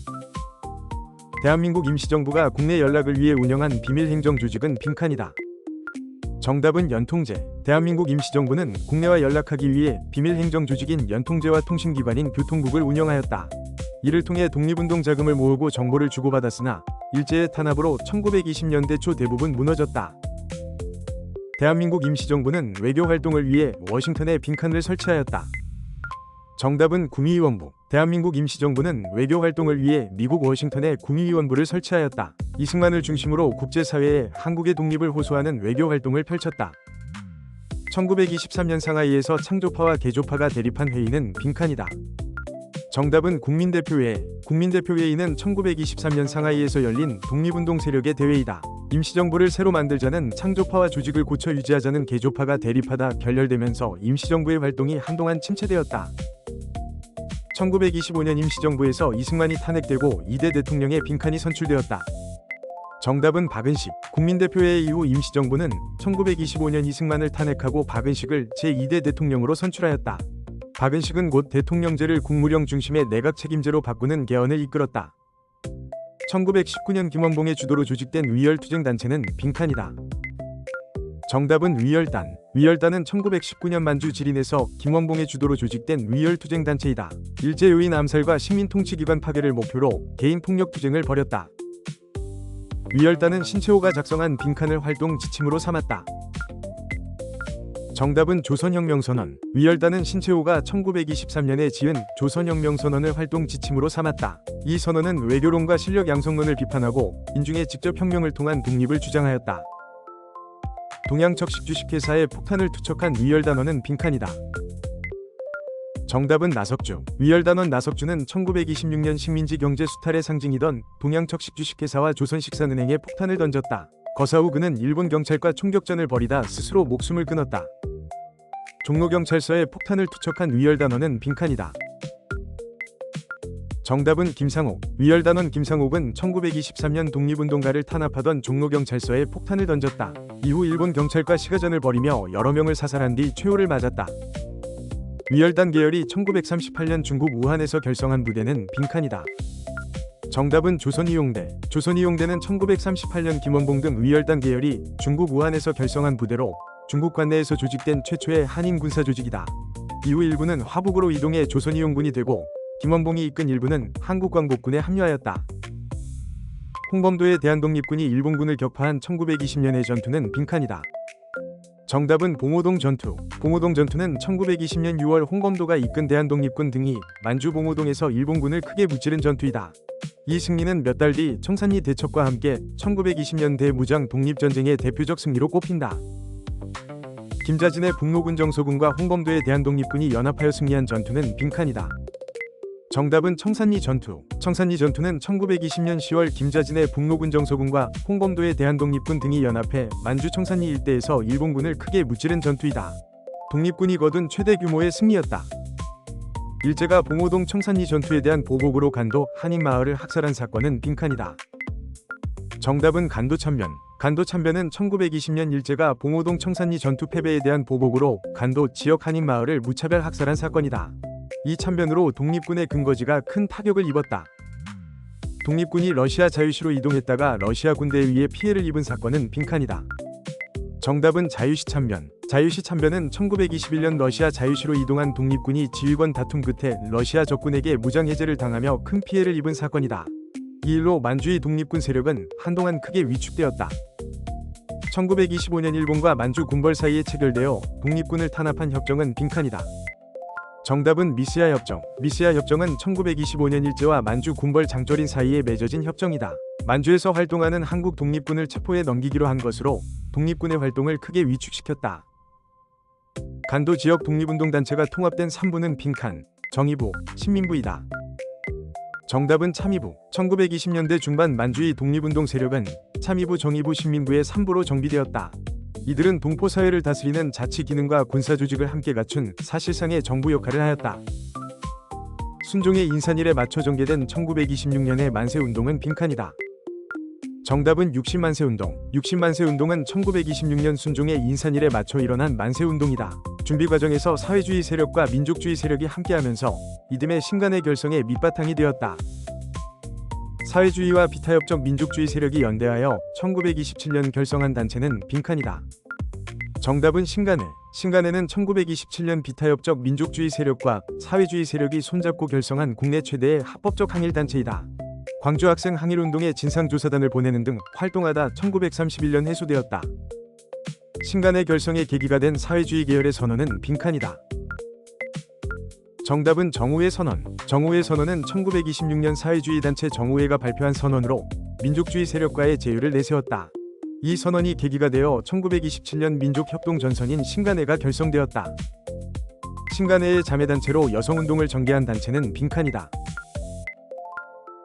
대한민국 임시정부가 국내 연락을 위해 운영한 비밀행정조직은 빈칸이다. 정답은 연통제. 대한민국 임시정부는 국내와 연락하기 위해 비밀행정조직인 연통제와 통신기관인 교통국을 운영하였다. 이를 통해 독립운동 자금을 모으고 정보를 주고받았으나 일제의 탄압으로 1920년대 초 대부분 무너졌다. 대한민국 임시정부는 외교활동을 위해 워싱턴에 빈칸을 설치하였다. 정답은 구미위원부. 대한민국 임시정부는 외교활동을 위해 미국 워싱턴에 구미위원부를 설치하였다. 이승만을 중심으로 국제사회에 한국의 독립을 호소하는 외교활동을 펼쳤다. 1923년 상하이에서 창조파와 개조파가 대립한 회의는 빈칸이다. 정답은 국민대표회의. 국민대표회의는 1923년 상하이에서 열린 독립운동 세력의 대회이다. 임시정부를 새로 만들자는 창조파와 조직을 고쳐 유지하자는 개조파가 대립하다 결렬되면서 임시정부의 활동이 한동안 침체되었다. 1925년 임시정부에서 이승만이 탄핵되고 2대 대통령의 빈칸이 선출되었다. 정답은 박은식. 국민대표회의 이후 임시정부는 1925년 이승만을 탄핵하고 박은식을 제2대 대통령으로 선출하였다. 박은식은 곧 대통령제를 국무령 중심의 내각 책임제로 바꾸는 개헌을 이끌었다. 1919년 김원봉의 주도로 조직된 위열투쟁단체는 빈칸이다. 정답은 위열단. 위열단은 1919년 만주 지린에서 김원봉의 주도로 조직된 위열투쟁단체이다. 일제 요인 암살과 식민통치기관 파괴를 목표로 개인폭력투쟁을 벌였다. 위열단은 신채호가 작성한 빈칸을 활동 지침으로 삼았다. 정답은 조선혁명선언. 위열단은 신채호가 1923년에 지은 조선혁명선언을 활동 지침으로 삼았다. 이 선언은 외교론과 실력 양성론을 비판하고 인중에 직접 혁명을 통한 독립을 주장하였다. 동양척식 주식회사에 폭탄을 투척한 위열단원은 빈칸이다. 정답은 나석주. 위열단원 나석주는 1926년 식민지 경제 수탈의 상징이던 동양척식 주식회사와 조선식산은행에 폭탄을 던졌다. 거사 후 그는 일본 경찰과 총격전을 벌이다 스스로 목숨을 끊었다. 종로경찰서에 폭탄을 투척한 위열단원은 빈칸이다. 정답은 김상옥. 위열단원 김상옥은 1923년 독립운동가를 탄압하던 종로경찰서에 폭탄을 던졌다. 이후 일본 경찰과 시가전을 벌이며 여러 명을 사살한 뒤 최후를 맞았다. 위열단 계열이 1938년 중국 우한에서 결성한 부대는 빈칸이다. 정답은 조선이용대. 조선이용대는 1938년 김원봉 등 위열단 계열이 중국 우한에서 결성한 부대로 중국 관내에서 조직된 최초의 한인 군사 조직이다. 이후 일부는 화북으로 이동해 조선이용군이 되고 김원봉이 이끈 일부는 한국광복군에 합류하였다. 홍범도의 대한독립군이 일본군을 격파한 1920년의 전투는 빈칸이다. 정답은 봉오동 전투. 봉오동 전투는 1920년 6월 홍범도가 이끈 대한독립군 등이 만주 봉오동에서 일본군을 크게 무찌른 전투이다. 이 승리는 몇 달 뒤 청산리 대첩과 함께 1920년 대무장 독립전쟁의 대표적 승리로 꼽힌다. 김자진의 북로군 정서군과 홍범도의 대한독립군이 연합하여 승리한 전투는 빈칸이다. 정답은 청산리 전투. 청산리 전투는 1920년 10월 김자진의 북로군 정서군과 홍범도의 대한독립군 등이 연합해 만주 청산리 일대에서 일본군을 크게 무찌른 전투이다. 독립군이 거둔 최대 규모의 승리였다. 일제가 봉오동 청산리 전투에 대한 보복으로 간도 한인마을을 학살한 사건은 빈칸이다. 정답은 간도참변. 간도참변은 1920년 일제가 봉오동 청산리 전투 패배에 대한 보복으로 간도 지역 한인마을을 무차별 학살한 사건이다. 이 참변으로 독립군의 근거지가 큰 타격을 입었다. 독립군이 러시아 자유시로 이동했다가 러시아 군대에 의해 피해를 입은 사건은 빈칸이다. 정답은 자유시 참변. 자유시 참변은 1921년 러시아 자유시로 이동한 독립군이 지휘권 다툼 끝에 러시아 적군에게 무장해제를 당하며 큰 피해를 입은 사건이다. 이 일로 만주의 독립군 세력은 한동안 크게 위축되었다. 1925년 일본과 만주 군벌 사이에 체결되어 독립군을 탄압한 협정은 빈칸이다. 정답은 미스야 협정. 미스야 협정은 1925년 일제와 만주 군벌 장조린 사이에 맺어진 협정이다. 만주에서 활동하는 한국 독립군을 체포해 넘기기로 한 것으로 독립군의 활동을 크게 위축시켰다. 간도 지역 독립운동단체가 통합된 3부는 빈칸, 정의부, 신민부이다. 정답은 참의부. 1920년대 중반 만주의 독립운동 세력은 참의부, 정의부, 신민부의 3부로 정비되었다. 이들은 동포사회를 다스리는 자치 기능과 군사조직을 함께 갖춘 사실상의 정부 역할을 하였다. 순종의 인산일에 맞춰 전개된 1926년의 만세운동은 빈칸이다. 정답은 60만세운동. 60만세운동은 1926년 순종의 인산일에 맞춰 일어난 만세운동이다. 준비 과정에서 사회주의 세력과 민족주의 세력이 함께하면서 이듬해 신간의 결성의 밑바탕이 되었다. 사회주의와 비타협적 민족주의 세력이 연대하여 1927년 결성한 단체는 빈칸이다. 정답은 신간회. 신간회는 1927년 비타협적 민족주의 세력과 사회주의 세력이 손잡고 결성한 국내 최대의 합법적 항일단체이다. 광주 학생 항일운동에 진상조사단을 보내는 등 활동하다 1931년 해소되었다. 신간회 결성의 계기가 된 사회주의 계열의 선언은 빈칸이다. 정답은 정오회 선언. 정오회 선언은 1926년 사회주의 단체 정오회가 발표한 선언으로 민족주의 세력과의 제휴를 내세웠다. 이 선언이 계기가 되어 1927년 민족협동전선인 신간회가 결성되었다. 신간회의 자매단체로 여성운동을 전개한 단체는 빈칸이다.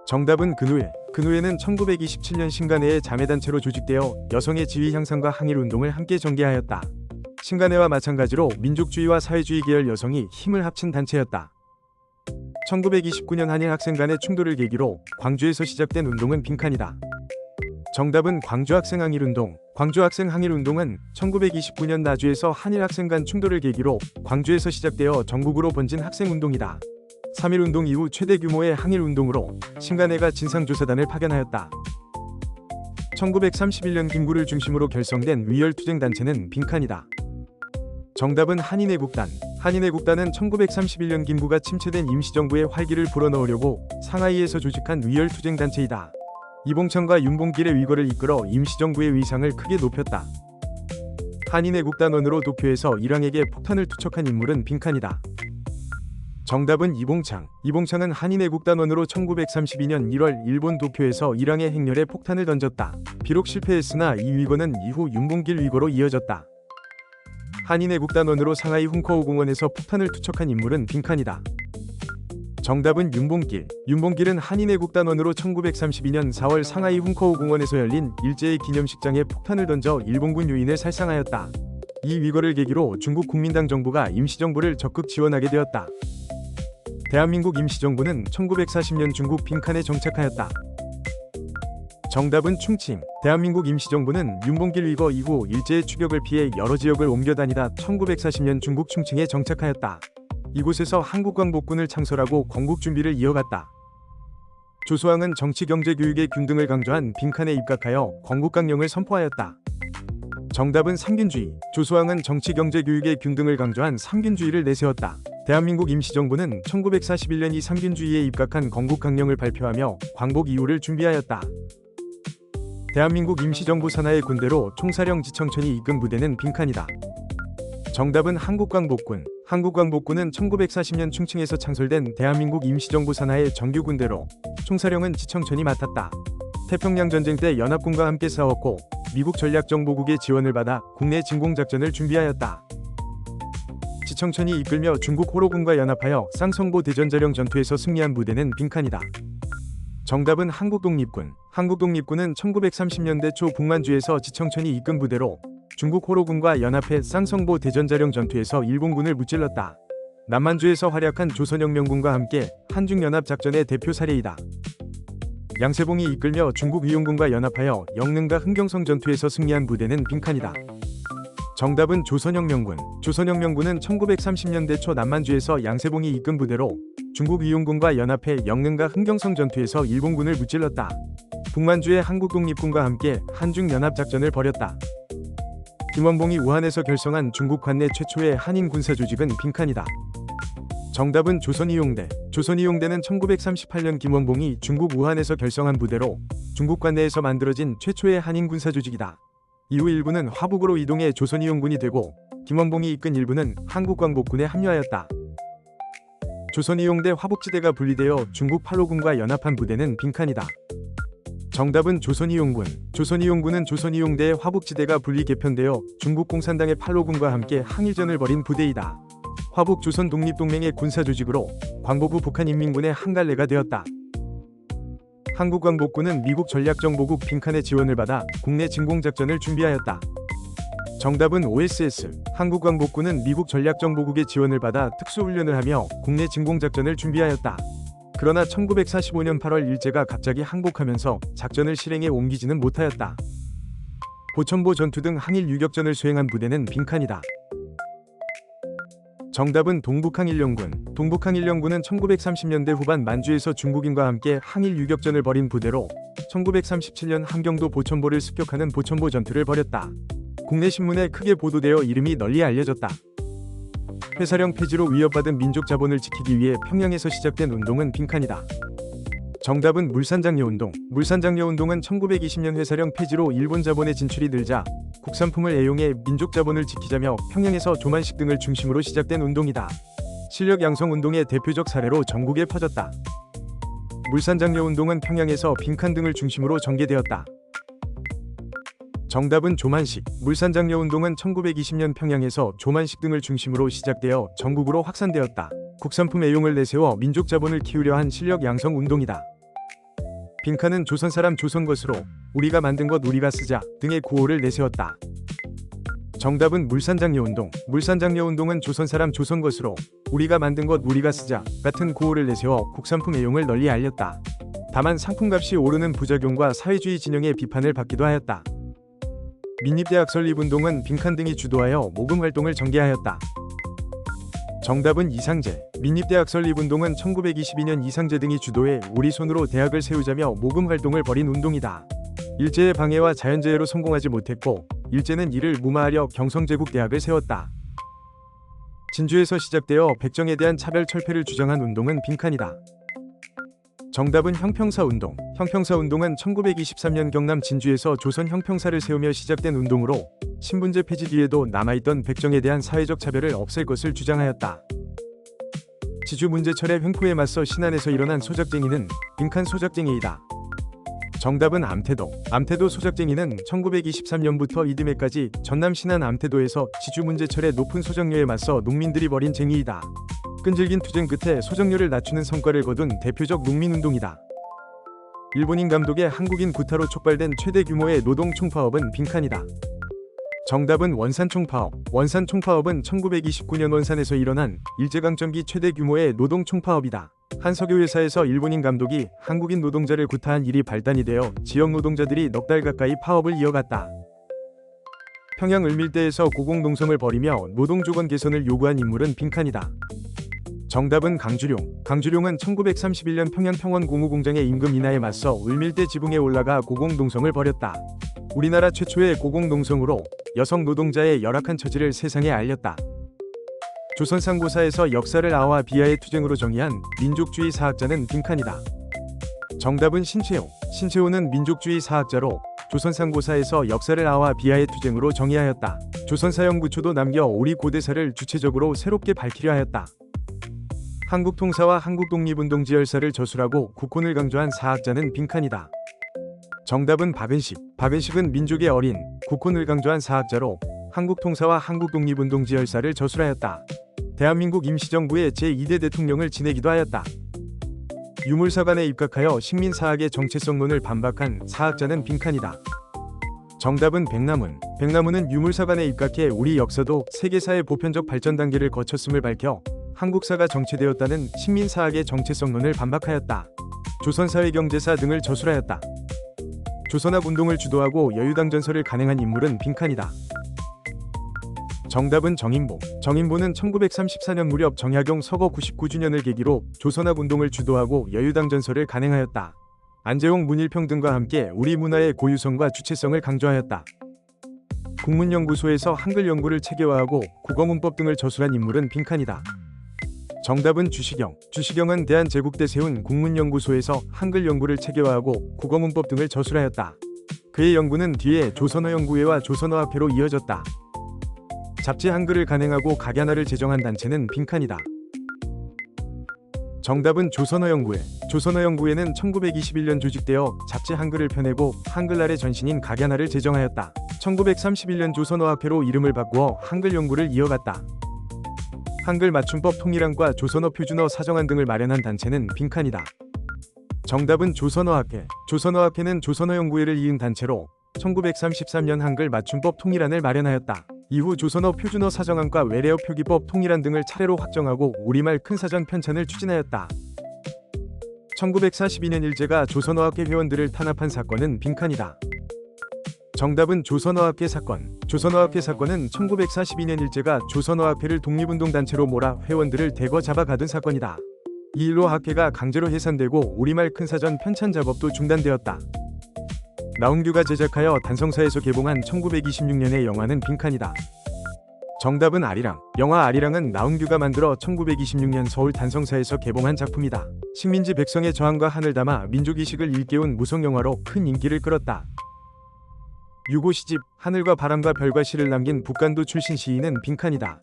정답은 근우회. 근우회는 1927년 신간회의 자매단체로 조직되어 여성의 지위 향상과 항일운동을 함께 전개하였다. 신간회와 마찬가지로 민족주의와 사회주의 계열 여성이 힘을 합친 단체였다. 1929년 한일 학생 간의 충돌을 계기로 광주에서 시작된 운동은 빈칸이다. 정답은 광주학생 항일운동. 광주학생 항일운동은 1929년 나주에서 한일 학생 간 충돌을 계기로 광주에서 시작되어 전국으로 번진 학생운동이다. 3.1운동 이후 최대 규모의 항일운동으로 신간회가 진상조사단을 파견하였다. 1931년 김구를 중심으로 결성된 위열투쟁단체는 빈칸이다. 정답은 한인애국단. 한인애국단은 1931년 김구가 침체된 임시정부의 활기를 불어넣으려고 상하이에서 조직한 위열투쟁단체이다. 이봉창과 윤봉길의 위거를 이끌어 임시정부의 위상을 크게 높였다. 한인애국단원으로 도쿄에서 일왕에게 폭탄을 투척한 인물은 빈칸이다. 정답은 이봉창. 이봉창은 한인애국단원으로 1932년 1월 일본 도쿄에서 일왕의 행렬에 폭탄을 던졌다. 비록 실패했으나 이 위거는 이후 윤봉길 위거로 이어졌다. 한인애국단원으로 상하이 훈커우 공원에서 폭탄을 투척한 인물은 빈칸이다. 정답은 윤봉길. 윤봉길은 한인애국단원으로 1932년 4월 상하이 훈커우 공원에서 열린 일제의 기념식장에 폭탄을 던져 일본군 유인을 살상하였다. 이 위거를 계기로 중국 국민당 정부가 임시정부를 적극 지원하게 되었다. 대한민국 임시정부는 1940년 중국 빈칸에 정착하였다. 정답은 충칭. 대한민국 임시정부는 윤봉길 위거 이후 일제의 추격을 피해 여러 지역을 옮겨 다니다 1940년 중국 충칭에 정착하였다. 이곳에서 한국광복군을 창설하고 건국 준비를 이어갔다. 조소왕은 정치 경제 교육의 균등을 강조한 빈칸에 입각하여 건국강령을 선포하였다. 정답은 삼균주의. 조소왕은 정치 경제 교육의 균등을 강조한 삼균주의를 내세웠다. 대한민국 임시정부는 1941년 이 삼균주의에 입각한 건국강령을 발표하며 광복 이후를 준비하였다. 대한민국 임시정부 산하의 군대로 총사령 지청천이 이끈 부대는 빈칸이다. 정답은 한국광복군. 한국광복군은 1940년 충칭에서 창설된 대한민국 임시정부 산하의 정규군대로 총사령은 지청천이 맡았다. 태평양전쟁 때 연합군과 함께 싸웠고 미국 전략정보국의 지원을 받아 국내 진공작전을 준비하였다. 지청천이 이끌며 중국 호로군과 연합하여 쌍성보 대전자령 전투에서 승리한 부대는 빈칸이다. 정답은 한국독립군. 한국독립군은 1930년대 초 북만주에서 지청천이 이끈 부대로 중국 호로군과 연합해 쌍성보 대전자령 전투에서 일본군을 무찔렀다. 남만주에서 활약한 조선혁명군과 함께 한중연합작전의 대표 사례이다. 양세봉이 이끌며 중국 위용군과 연합하여 영릉과 흥경성 전투에서 승리한 부대는 빈칸이다. 정답은 조선혁명군. 조선혁명군은 1930년대 초 남만주에서 양세봉이 이끈 부대로 중국 위용군과 연합해 영릉과 흥경성 전투에서 일본군을 무찔렀다. 북만주의 한국독립군과 함께 한중연합작전을 벌였다. 김원봉이 우한에서 결성한 중국 관내 최초의 한인 군사조직은 빈칸이다. 정답은 조선이용대. 조선이용대는 1938년 김원봉이 중국 우한에서 결성한 부대로 중국 관내에서 만들어진 최초의 한인 군사조직이다. 이후 일부는 화북으로 이동해 조선이용군이 되고 김원봉이 이끈 일부는 한국광복군에 합류하였다. 조선이용대 화북지대가 분리되어 중국 팔로군과 연합한 부대는 빈칸이다. 정답은 조선이용군. 조선이용군은 조선이용대의 화북지대가 분리 개편되어 중국 공산당의 팔로군과 함께 항일전을 벌인 부대이다. 화북 조선 독립동맹의 군사조직으로 광복 후 북한인민군의 한 갈래가 되었다. 한국광복군은 미국 전략정보국 빈칸의 지원을 받아 국내 진공작전을 준비하였다. 정답은 OSS. 한국광복군은 미국 전략정보국의 지원을 받아 특수훈련을 하며 국내 진공작전을 준비하였다. 그러나 1945년 8월 일제가 갑자기 항복하면서 작전을 실행에 옮기지는 못하였다. 보천보 전투 등 항일 유격전을 수행한 부대는 빈칸이다. 정답은 동북항일연군. 동북항일연군은 1930년대 후반 만주에서 중국인과 함께 항일 유격전을 벌인 부대로 1937년 함경도 보천보를 습격하는 보천보 전투를 벌였다. 국내 신문에 크게 보도되어 이름이 널리 알려졌다. 회사령 폐지로 위협받은 민족 자본을 지키기 위해 평양에서 시작된 운동은 빈칸이다. 정답은 물산장려운동. 물산장려운동은 1920년 회사령 폐지로 일본 자본의 진출이 늘자 국산품을 애용해 민족 자본을 지키자며 평양에서 조만식 등을 중심으로 시작된 운동이다. 실력 양성 운동의 대표적 사례로 전국에 퍼졌다. 물산장려운동은 평양에서 빈칸 등을 중심으로 전개되었다. 정답은 조만식. 물산장려운동은 1920년 평양에서 조만식 등을 중심으로 시작되어 전국으로 확산되었다. 국산품 애용을 내세워 민족 자본을 키우려 한 실력 양성 운동이다. 빈칸은 조선 사람 조선 것으로 우리가 만든 것 우리가 쓰자 등의 구호를 내세웠다. 정답은 물산장려운동. 물산장려운동은 조선 사람 조선 것으로 우리가 만든 것 우리가 쓰자 같은 구호를 내세워 국산품 애용을 널리 알렸다. 다만 상품값이 오르는 부작용과 사회주의 진영의 비판을 받기도 하였다. 민립대학 설립운동은 빈칸 등이 주도하여 모금활동을 전개하였다. 정답은 이상제. 민립대학 설립운동은 1922년 이상제 등이 주도해 우리 손으로 대학을 세우자며 모금활동을 벌인 운동이다. 일제의 방해와 자연재해로 성공하지 못했고 일제는 이를 무마하려 경성제국대학을 세웠다. 진주에서 시작되어 백정에 대한 차별 철폐를 주장한 운동은 빈칸이다. 정답은 형평사 운동. 형평사 운동은 1923년 경남 진주에서 조선 형평사를 세우며 시작된 운동으로 신분제 폐지 뒤에도 남아있던 백정에 대한 사회적 차별을 없앨 것을 주장하였다. 지주 문제철의 횡포에 맞서 신안에서 일어난 소작쟁이는 빈칸 소작쟁이이다. 정답은 암태도. 암태도 소작쟁이는 1923년부터 이듬해까지 전남 신안 암태도에서 지주 문제철의 높은 소작료에 맞서 농민들이 벌인 쟁의이다. 끈질긴 투쟁 끝에 소작료를 낮추는 성과를 거둔 대표적 농민운동이다. 일본인 감독의 한국인 구타로 촉발된 최대 규모의 노동 총파업은 빈칸이다. 정답은 원산 총파업. 원산 총파업은 1929년 원산에서 일어난 일제강점기 최대 규모의 노동 총파업이다. 한 석유회사에서 일본인 감독이 한국인 노동자를 구타한 일이 발단이 되어 지역 노동자들이 넉 달 가까이 파업을 이어갔다. 평양 을밀대에서 고공농성을 벌이며 노동조건 개선을 요구한 인물은 빈칸이다. 정답은 강주룡. 강주룡은 1931년 평양 평원 고무공장의 임금 인하에 맞서 을밀대 지붕에 올라가 고공농성을 벌였다. 우리나라 최초의 고공농성으로 여성 노동자의 열악한 처지를 세상에 알렸다. 조선상고사에서 역사를 아와 비하의 투쟁으로 정의한 민족주의 사학자는 빈칸이다. 정답은 신채호. 신채호는 민족주의 사학자로 조선상고사에서 역사를 아와 비하의 투쟁으로 정의하였다. 조선사연구초도 남겨 오리 고대사를 주체적으로 새롭게 밝히려 하였다. 한국통사와 한국독립운동 지열사를 저술하고 국혼을 강조한 사학자는 빈칸이다. 정답은 박은식. 박은식은 민족의 어린 국혼을 강조한 사학자로 한국통사와 한국독립운동 지열사를 저술하였다. 대한민국 임시정부의 제2대 대통령을 지내기도 하였다. 유물사관에 입각하여 식민사학의 정체성론을 반박한 사학자는 빈칸이다. 정답은 백남훈. 백남훈은 유물사관에 입각해 우리 역사도 세계사의 보편적 발전 단계를 거쳤음을 밝혀 한국사가 정체되었다는 식민사학의 정체성론을 반박하였다. 조선사회경제사 등을 저술하였다. 조선학운동을 주도하고 여유당전설을 간행한 인물은 빈칸이다. 정답은 정인보. 정인보는 1934년 무렵 정약용 서거 99주년을 계기로 조선학운동을 주도하고 여유당전설을 간행하였다. 안재홍 문일평 등과 함께 우리 문화의 고유성과 주체성을 강조하였다. 국문연구소에서 한글 연구를 체계화하고 국어문법 등을 저술한 인물은 빈칸이다. 정답은 주시경. 주시경은 대한제국때 세운 국문연구소에서 한글 연구를 체계화하고 국어문법 등을 저술하였다. 그의 연구는 뒤에 조선어연구회와 조선어학회로 이어졌다. 잡지 한글을 간행하고 각야나를 제정한 단체는 빈칸이다. 정답은 조선어연구회. 조선어연구회는 1921년 조직되어 잡지 한글을 펴내고 한글날의 전신인 각야나를 제정하였다. 1931년 조선어학회로 이름을 바꾸어 한글 연구를 이어갔다. 한글 맞춤법 통일안과 조선어 표준어 사정안 등을 마련한 단체는 빈칸이다. 정답은 조선어학회. 조선어학회는 조선어연구회를 이은 단체로 1933년 한글 맞춤법 통일안을 마련하였다. 이후 조선어 표준어 사정안과 외래어 표기법 통일안 등을 차례로 확정하고 우리말 큰사전 편찬을 추진하였다. 1942년 일제가 조선어학회 회원들을 탄압한 사건은 빈칸이다. 정답은 조선어학회 사건. 조선어학회 사건은 1942년 일제가 조선어학회를 독립운동단체로 몰아 회원들을 대거 잡아가둔 사건이다. 이 일로 학회가 강제로 해산되고 우리말 큰사전 편찬 작업도 중단되었다. 나훈규가 제작하여 단성사에서 개봉한 1926년의 영화는 빈칸이다. 정답은 아리랑. 영화 아리랑은 나훈규가 만들어 1926년 서울 단성사에서 개봉한 작품이다. 식민지 백성의 저항과 한을 담아 민족의식을 일깨운 무성영화로 큰 인기를 끌었다. 유고 시집 하늘과 바람과 별과 시를 남긴 북간도 출신 시인은 빈칸이다.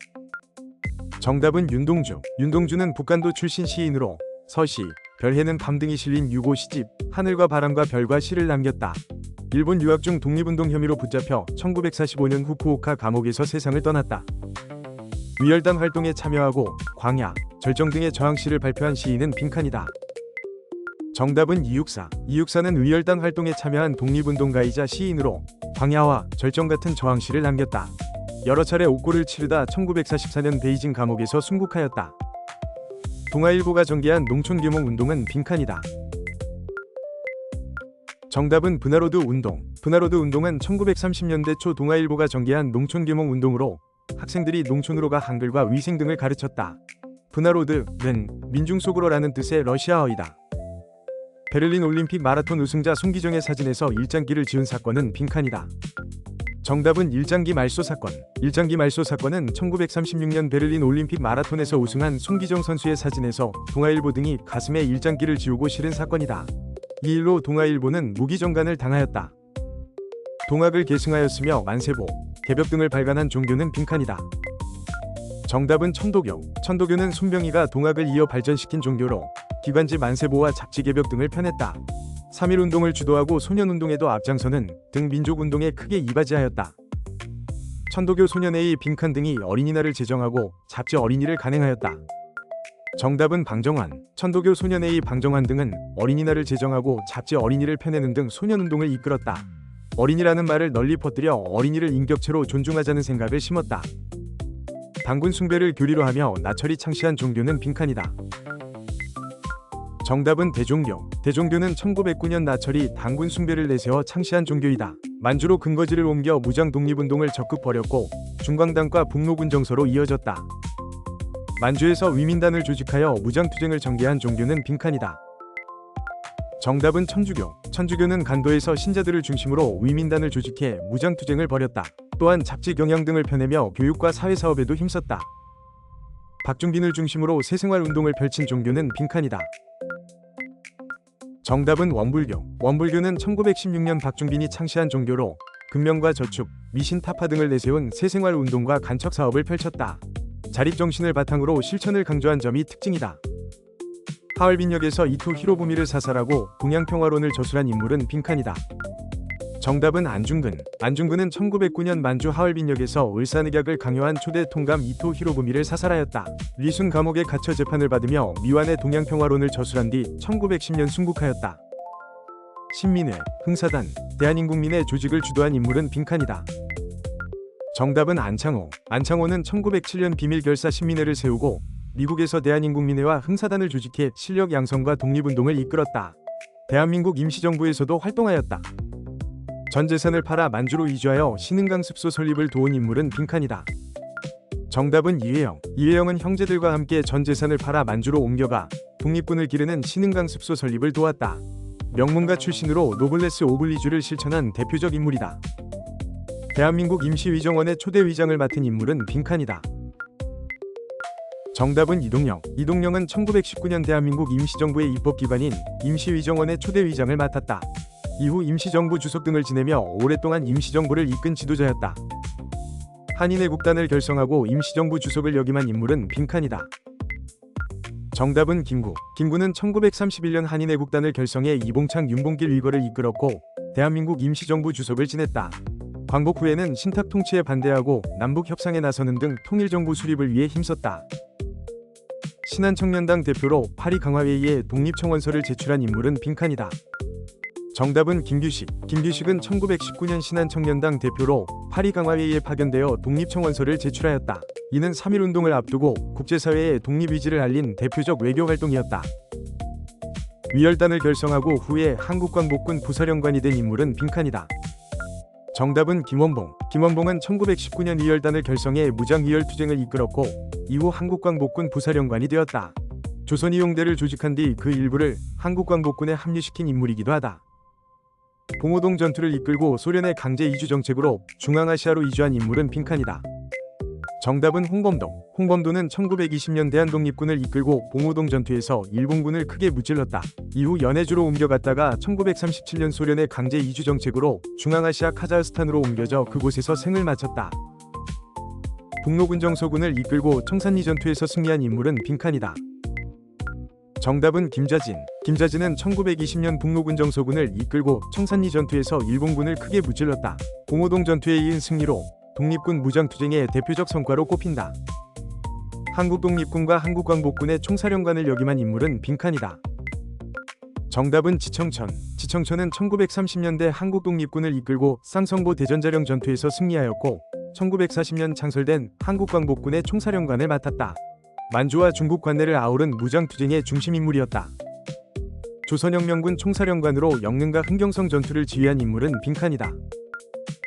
정답은 윤동주. 윤동주는 북간도 출신 시인으로 서시, 별해는 밤 등이 실린 유고 시집 하늘과 바람과 별과 시를 남겼다. 일본 유학 중 독립운동 혐의로 붙잡혀 1945년 후쿠오카 감옥에서 세상을 떠났다. 위열단 활동에 참여하고 광야, 절정 등의 저항시를 발표한 시인은 빈칸이다. 정답은 이육사. 이육사는 위열단 활동에 참여한 독립운동가이자 시인으로 광야와 절정 같은 저항시를 남겼다. 여러 차례 옥고를 치르다 1944년 베이징 감옥에서 순국하였다. 동아일보가 전개한 농촌계몽운동은 빈칸이다. 정답은 분화로드 운동. 분화로드 운동은 1930년대 초 동아일보가 전개한 농촌계몽운동으로 학생들이 농촌으로 가 한글과 위생 등을 가르쳤다. 분화로드는 민중 속으로라는 뜻의 러시아어이다. 베를린 올림픽 마라톤 우승자 송기정의 사진에서 일장기를 지은 사건은 빈칸이다. 정답은 일장기 말소 사건. 일장기 말소 사건은 1936년 베를린 올림픽 마라톤에서 우승한 송기정 선수의 사진에서 동아일보 등이 가슴에 일장기를 지우고 실은 사건이다. 이 일로 동아일보는 무기정간을 당하였다. 동학을 계승하였으며 만세보, 개벽 등을 발간한 종교는 빈칸이다. 정답은 천도교. 천도교는 손병희가 동학을 이어 발전시킨 종교로 기관지 만세보와 잡지개벽 등을 펴냈다. 3.1운동을 주도하고 소년운동에도 앞장서는 등 민족운동에 크게 이바지하였다. 천도교 소년회의 빈칸 등이 어린이날을 제정하고 잡지 어린이를 간행하였다. 정답은 방정환. 천도교 소년회의 방정환 등은 어린이날을 제정하고 잡지 어린이를 펴내는 등 소년운동을 이끌었다. 어린이라는 말을 널리 퍼뜨려 어린이를 인격체로 존중하자는 생각을 심었다. 당군 숭배를 교리로 하며 나철이 창시한 종교는 빈칸이다. 정답은 대종교. 대종교는 1909년 나철이 당군 숭배를 내세워 창시한 종교이다. 만주로 근거지를 옮겨 무장 독립운동을 적극 벌였고 중광당과 북로군 정서로 이어졌다. 만주에서 위민단을 조직하여 무장투쟁을 전개한 종교는 빈칸이다. 정답은 천주교. 천주교는 간도에서 신자들을 중심으로 위민단을 조직해 무장투쟁을 벌였다. 또한 잡지 경향 등을 펴내며 교육과 사회사업에도 힘썼다. 박중빈을 중심으로 새생활운동을 펼친 종교는 빈칸이다. 정답은 원불교. 원불교는 1916년 박중빈이 창시한 종교로 근명과 저축, 미신 타파 등을 내세운 새생활운동과 간척사업을 펼쳤다. 자립정신을 바탕으로 실천을 강조한 점이 특징이다. 하얼빈역에서 이토 히로부미를 사살하고 동양평화론을 저술한 인물은 빈칸이다. 정답은 안중근. 안중근은 1909년 만주 하얼빈역에서 을사늑약을 강요한 초대 통감 이토 히로부미를 사살하였다. 리순 감옥에 갇혀 재판을 받으며 미완의 동양평화론을 저술한 뒤 1910년 순국하였다. 신민회, 흥사단, 대한인국민의 조직을 주도한 인물은 빈칸이다. 정답은 안창호. 안창호는 1907년 비밀결사 신민회를 세우고 미국에서 대한인국민회와 흥사단을 조직해 실력 양성과 독립운동을 이끌었다. 대한민국 임시정부에서도 활동하였다. 전 재산을 팔아 만주로 이주하여 신흥강 습소 설립을 도운 인물은 빈칸이다. 정답은 이회영. 이회영은 형제들과 함께 전 재산을 팔아 만주로 옮겨가 독립군을 기르는 신흥강 습소 설립을 도왔다. 명문가 출신으로 노블레스 오블리주를 실천한 대표적 인물이다. 대한민국 임시의정원의 초대 의장을 맡은 인물은 빈칸이다. 정답은 이동영. 이동영은 1919년 대한민국 임시정부의 입법기관인 임시의정원의 초대 의장을 맡았다. 이후 임시정부 주석 등을 지내며 오랫동안 임시정부를 이끈 지도자였다. 한인애국단을 결성하고 임시정부 주석을 역임한 인물은 빈칸이다. 정답은 김구. 김구는 1931년 한인애국단을 결성해 이봉창, 윤봉길 위거를 이끌었고 대한민국 임시정부 주석을 지냈다. 광복 후에는 신탁 통치에 반대하고 남북 협상에 나서는 등 통일정부 수립을 위해 힘썼다. 신한청년당 대표로 파리 강화회의에 독립청원서를 제출한 인물은 빈칸이다. 정답은 김규식. 김규식은 1919년 신한청년당 대표로 파리 강화회의에 파견되어 독립청원서를 제출하였다. 이는 3.1운동을 앞두고 국제사회에 독립의지를 알린 대표적 외교활동이었다. 위열단을 결성하고 후에 한국광복군 부사령관이 된 인물은 빈칸이다. 정답은 김원봉. 김원봉은 1919년 위열단을 결성해 무장위열투쟁을 이끌었고 이후 한국광복군 부사령관이 되었다. 조선이용대를 조직한 뒤 그 일부를 한국광복군에 합류시킨 인물이기도 하다. 봉오동 전투를 이끌고 소련의 강제 이주 정책으로 중앙아시아로 이주한 인물은 빈칸이다. 정답은 홍범도. 홍범도는 1920년 대한독립군을 이끌고 봉오동 전투에서 일본군을 크게 무찔렀다. 이후 연해주로 옮겨갔다가 1937년 소련의 강제 이주 정책으로 중앙아시아 카자흐스탄으로 옮겨져 그곳에서 생을 마쳤다. 북로군 정서군을 이끌고 청산리 전투에서 승리한 인물은 빈칸이다. 정답은 김자진. 김자진은 1920년 북로군 정서군을 이끌고 청산리 전투에서 일본군을 크게 무찔렀다. 봉오동 전투에 이은 승리로 독립군 무장투쟁의 대표적 성과로 꼽힌다. 한국독립군과 한국광복군의 총사령관을 역임한 인물은 빈칸이다. 정답은 지청천. 지청천은 1930년대 한국독립군을 이끌고 쌍성보 대전자령 전투에서 승리하였고 1940년 창설된 한국광복군의 총사령관을 맡았다. 만주와 중국 관내를 아우른 무장투쟁의 중심인물이었다. 조선혁명군 총사령관으로 영릉과 흥경성 전투를 지휘한 인물은 빈칸이다.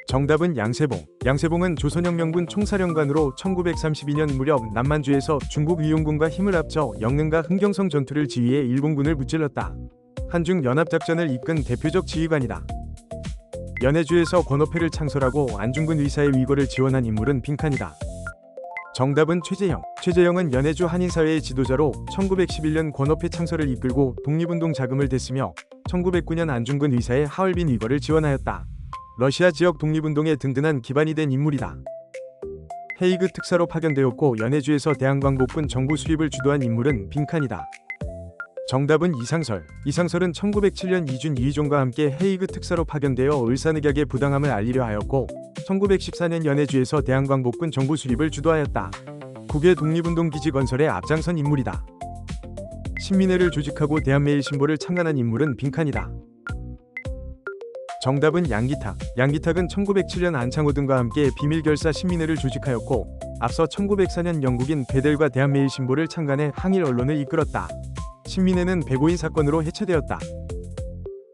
정답은 양세봉. 양세봉은 조선혁명군 총사령관으로 1932년 무렵 남만주에서 중국 위용군과 힘을 합쳐 영릉과 흥경성 전투를 지휘해 일본군을 무찔렀다. 한중 연합작전을 이끈 대표적 지휘관이다. 연해주에서 권오패를 창설하고 안중근 의사의 위거를 지원한 인물은 빈칸이다. 정답은 최재형. 최재형은 연해주 한인사회의 지도자로 1911년 권오패 창설을 이끌고 독립운동 자금을 댔으며 1909년 안중근 의사의 하얼빈 위거를 지원하였다. 러시아 지역 독립운동에 든든한 기반이 된 인물이다. 헤이그 특사로 파견되었고 연해주에서 대한광복군 정부 수립을 주도한 인물은 빈칸이다. 정답은 이상설. 이상설은 1907년 이준 이휘종과 함께 헤이그 특사로 파견되어 을사늑약의 부당함을 알리려 하였고 1914년 연해주에서 대한광복군 정부 수립을 주도하였다. 국외 독립운동 기지 건설에 앞장선 인물이다. 신민회를 조직하고 대한매일신보를 창간한 인물은 빈칸이다. 정답은 양기탁. 양기탁은 1907년 안창호 등과 함께 비밀결사 신민회를 조직하였고 앞서 1904년 영국인 베델과 대한매일신보를 창간해 항일 언론을 이끌었다. 신민회는 배고인 사건으로 해체되었다.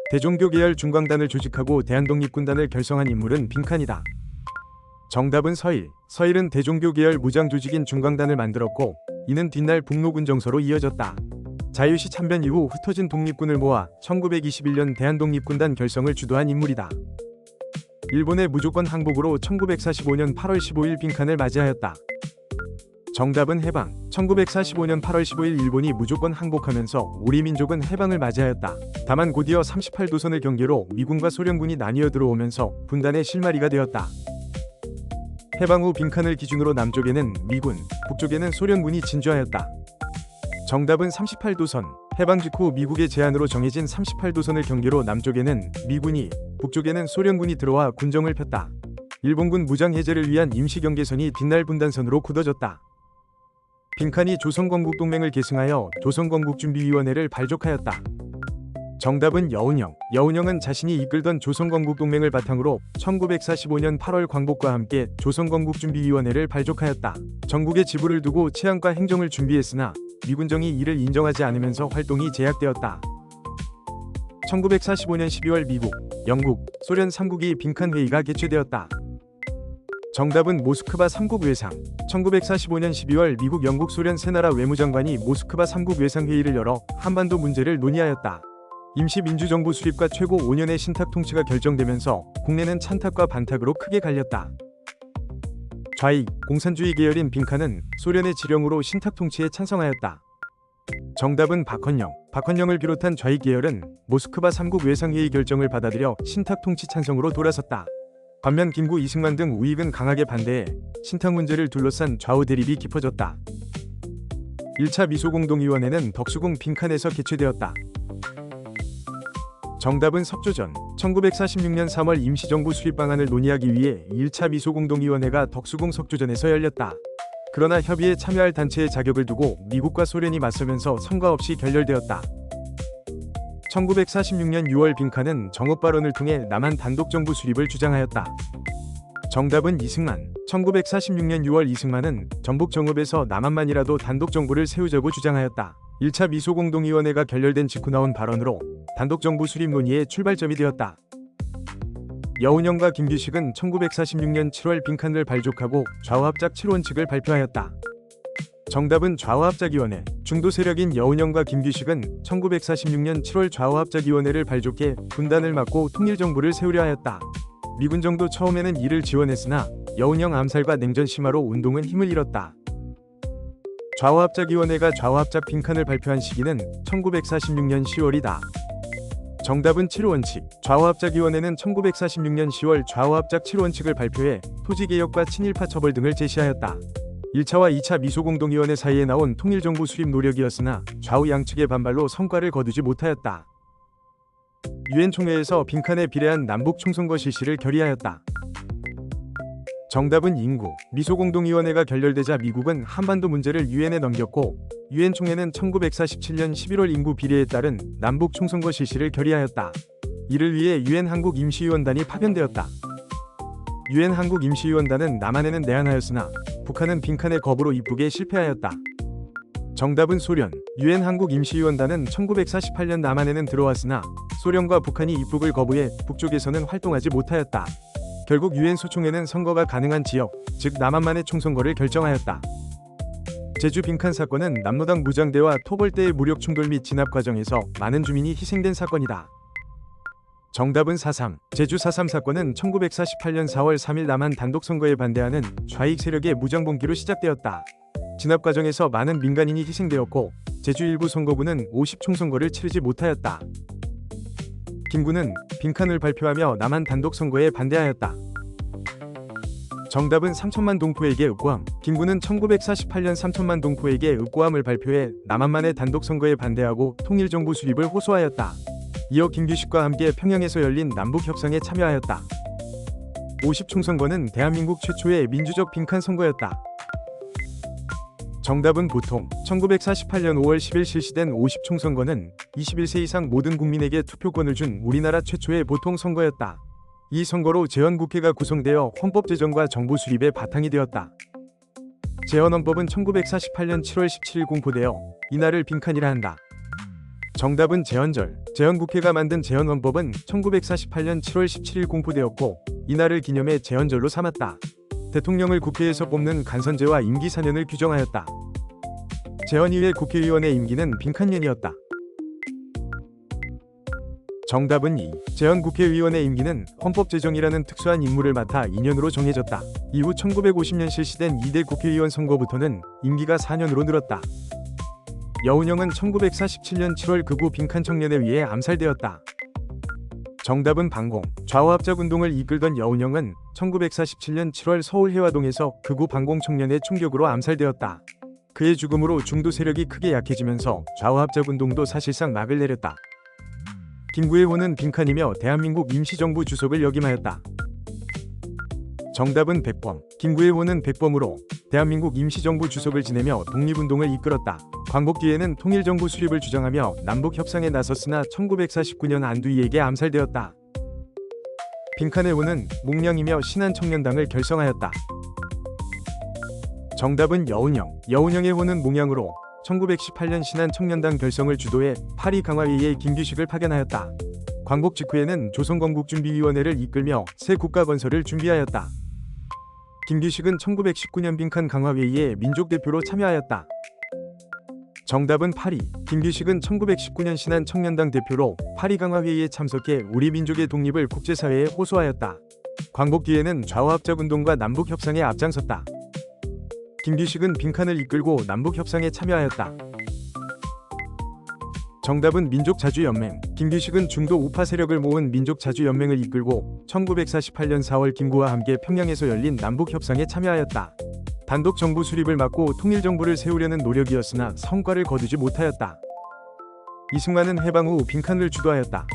대종교 계열 중광단을 조직하고 대한독립군단을 결성한 인물은 빈칸이다. 정답은 서일. 서일은 대종교 계열 무장 조직인 중광단을 만들었고 이는 뒷날 북로군 정서로 이어졌다. 자유시 참변 이후 흩어진 독립군을 모아 1921년 대한독립군단 결성을 주도한 인물이다. 일본의 무조건 항복으로 1945년 8월 15일 빈칸을 맞이하였다. 정답은 해방. 1945년 8월 15일 일본이 무조건 항복하면서 우리 민족은 해방을 맞이하였다. 다만 곧이어 38도선을 경계로 미군과 소련군이 나뉘어 들어오면서 분단의 실마리가 되었다. 해방 후 빈칸을 기준으로 남쪽에는 미군, 북쪽에는 소련군이 진주하였다. 정답은 38도선. 해방 직후 미국의 제안으로 정해진 38도선을 경계로 남쪽에는 미군이, 북쪽에는 소련군이 들어와 군정을 폈다. 일본군 무장 해제를 위한 임시경계선이 뒷날 분단선으로 굳어졌다. 빈칸이 조선건국동맹을 계승하여 조선건국준비위원회를 발족하였다. 정답은 여운형. 여운형은 자신이 이끌던 조선건국동맹을 바탕으로 1945년 8월 광복과 함께 조선건국준비위원회를 발족하였다. 전국에 지부를 두고 치안과 행정을 준비했으나 미군정이 이를 인정하지 않으면서 활동이 제약되었다. 1945년 12월 미국, 영국, 소련 3국이 빈칸 회의가 개최되었다. 정답은 모스크바 3국 외상. 1945년 12월 미국, 영국, 소련 세 나라 외무장관이 모스크바 3국 외상 회의를 열어 한반도 문제를 논의하였다. 임시 민주정부 수립과 최고 5년의 신탁 통치가 결정되면서 국내는 찬탁과 반탁으로 크게 갈렸다. 좌익, 공산주의 계열인 빈칸은 소련의 지령으로 신탁 통치에 찬성하였다. 정답은 박헌영. 박헌영을 비롯한 좌익 계열은 모스크바 3국 외상회의 결정을 받아들여 신탁 통치 찬성으로 돌아섰다. 반면 김구, 이승만 등 우익은 강하게 반대해 신탁 문제를 둘러싼 좌우 대립이 깊어졌다. 1차 미소공동위원회는 덕수궁 빈칸에서 개최되었다. 정답은 석조전. 1946년 3월 임시정부 수립 방안을 논의하기 위해 1차 미소공동위원회가 덕수궁 석조전에서 열렸다. 그러나 협의에 참여할 단체의 자격을 두고 미국과 소련이 맞서면서 성과 없이 결렬되었다. 1946년 6월 빈칸은 정업 발언을 통해 남한 단독정부 수립을 주장하였다. 정답은 이승만. 1946년 6월 이승만은 전북 정읍에서 남한만이라도 단독정부를 세우자고 주장하였다. 1차 미소공동위원회가 결렬된 직후 나온 발언으로 단독정부 수립 논의의 출발점이 되었다. 여운형과 김규식은 1946년 7월 빈칸을 발족하고 좌우합작 7원칙을 발표하였다. 정답은 좌우합작위원회. 중도 세력인 여운형과 김규식은 1946년 7월 좌우합작위원회를 발족해 분단을 막고 통일정부를 세우려 하였다. 미군정도 처음에는 이를 지원했으나 여운형 암살과 냉전 심화로 운동은 힘을 잃었다. 좌우합작위원회가 좌우합작 빈칸을 발표한 시기는 1946년 10월이다. 정답은 7원칙. 좌우합작위원회는 1946년 10월 좌우합작 7원칙을 발표해 토지개혁과 친일파 처벌 등을 제시하였다. 1차와 2차 미소공동위원회 사이에 나온 통일정부 수립 노력이었으나 좌우 양측의 반발로 성과를 거두지 못하였다. 유엔 총회에서 빈칸에 비례한 남북 총선거 실시를 결의하였다. 정답은 인구. 미소공동위원회가 결렬되자 미국은 한반도 문제를 유엔에 넘겼고 유엔 총회는 1947년 11월 인구 비례에 따른 남북 총선거 실시를 결의하였다. 이를 위해 유엔 한국 임시위원단이 파견되었다. 유엔 한국 임시위원단은 남한에는 내한하였으나 북한은 빈칸의 거부로 입국에 실패하였다. 정답은 소련. 유엔 한국 임시위원단은 1948년 남한에는 들어왔으나 소련과 북한이 입국을 거부해 북쪽에서는 활동하지 못하였다. 결국 유엔 소총회는 선거가 가능한 지역, 즉 남한만의 총선거를 결정하였다. 제주 빈칸 사건은 남로당 무장대와 토벌대의 무력 충돌 및 진압 과정에서 많은 주민이 희생된 사건이다. 정답은 4.3. 제주 4.3 사건은 1948년 4월 3일 남한 단독 선거에 반대하는 좌익 세력의 무장봉기로 시작되었다. 진압 과정에서 많은 민간인이 희생되었고 제주 일부 선거구는 50총선거를 치르지 못하였다. 김구는 빈칸을 발표하며 남한 단독 선거에 반대하였다. 정답은 3천만 동포에게 읍고함. 김구는 1948년 3천만 동포에게 읍고함을 발표해 남한만의 단독 선거에 반대하고 통일정부 수립을 호소하였다. 이어 김규식과 함께 평양에서 열린 남북협상에 참여하였다. 50총선거는 대한민국 최초의 민주적 빈칸 선거였다. 정답은 보통. 1948년 5월 10일 실시된 50총선거는 21세 이상 모든 국민에게 투표권을 준 우리나라 최초의 보통선거였다. 이 선거로 재헌국회가 구성되어 헌법제정과 정부 수립의 바탕이 되었다. 재헌헌법은 1948년 7월 17일 공포되어 이날을 빈칸이라 한다. 정답은 재헌절. 재헌국회가 만든 재헌헌법은 1948년 7월 17일 공포되었고 이날을 기념해 재헌절로 삼았다. 대통령을 국회에서 뽑는 간선제와 임기 4년을 규정하였다. 재헌 이후의 국회의원의 임기는 빈칸년이었다. 정답은 2. 재헌 국회의원의 임기는 헌법제정이라는 특수한 임무를 맡아 2년으로 정해졌다. 이후 1950년 실시된 2대 국회의원 선거부터는 임기가 4년으로 늘었다. 여운형은 1947년 7월 극우 빈칸 청년에 의해 암살되었다. 정답은 방공. 좌우합작운동을 이끌던 여운형은 1947년 7월 서울 해화동에서 극우 방공 청년의 총격으로 암살되었다. 그의 죽음으로 중도 세력이 크게 약해지면서 좌우합작운동도 사실상 막을 내렸다. 김구의 호는 빈칸이며 대한민국 임시정부 주석을 역임하였다. 정답은 백범. 김구의 호는 백범으로 대한민국 임시정부 주석을 지내며 독립운동을 이끌었다. 광복 뒤에는 통일정부 수립을 주장하며 남북협상에 나섰으나 1949년 안두희에게 암살되었다. 빈칸의 호는 몽량이며 신한청년당을 결성하였다. 정답은 여운형. 여운형의 호는 몽양으로 1918년 신한청년당 결성을 주도해 파리 강화회의에 김규식을 파견하였다. 광복 직후에는 조선건국준비위원회를 이끌며 새 국가 건설을 준비하였다. 김규식은 1919년 빈칸 강화회의에 민족대표로 참여하였다. 정답은 파리. 김규식은 1919년 신한청년당 대표로 파리 강화회의에 참석해 우리 민족의 독립을 국제사회에 호소하였다. 광복 뒤에는 좌우합작운동과 남북협상에 앞장섰다. 김규식은 빈칸을 이끌고 남북협상에 참여하였다. 정답은 민족자주연맹. 김규식은 중도 우파 세력을 모은 민족자주연맹을 이끌고 1948년 4월 김구와 함께 평양에서 열린 남북협상에 참여하였다. 단독 정부 수립을 막고 통일정부를 세우려는 노력이었으나 성과를 거두지 못하였다. 이승만은 해방 후 빈칸을 주도하였다.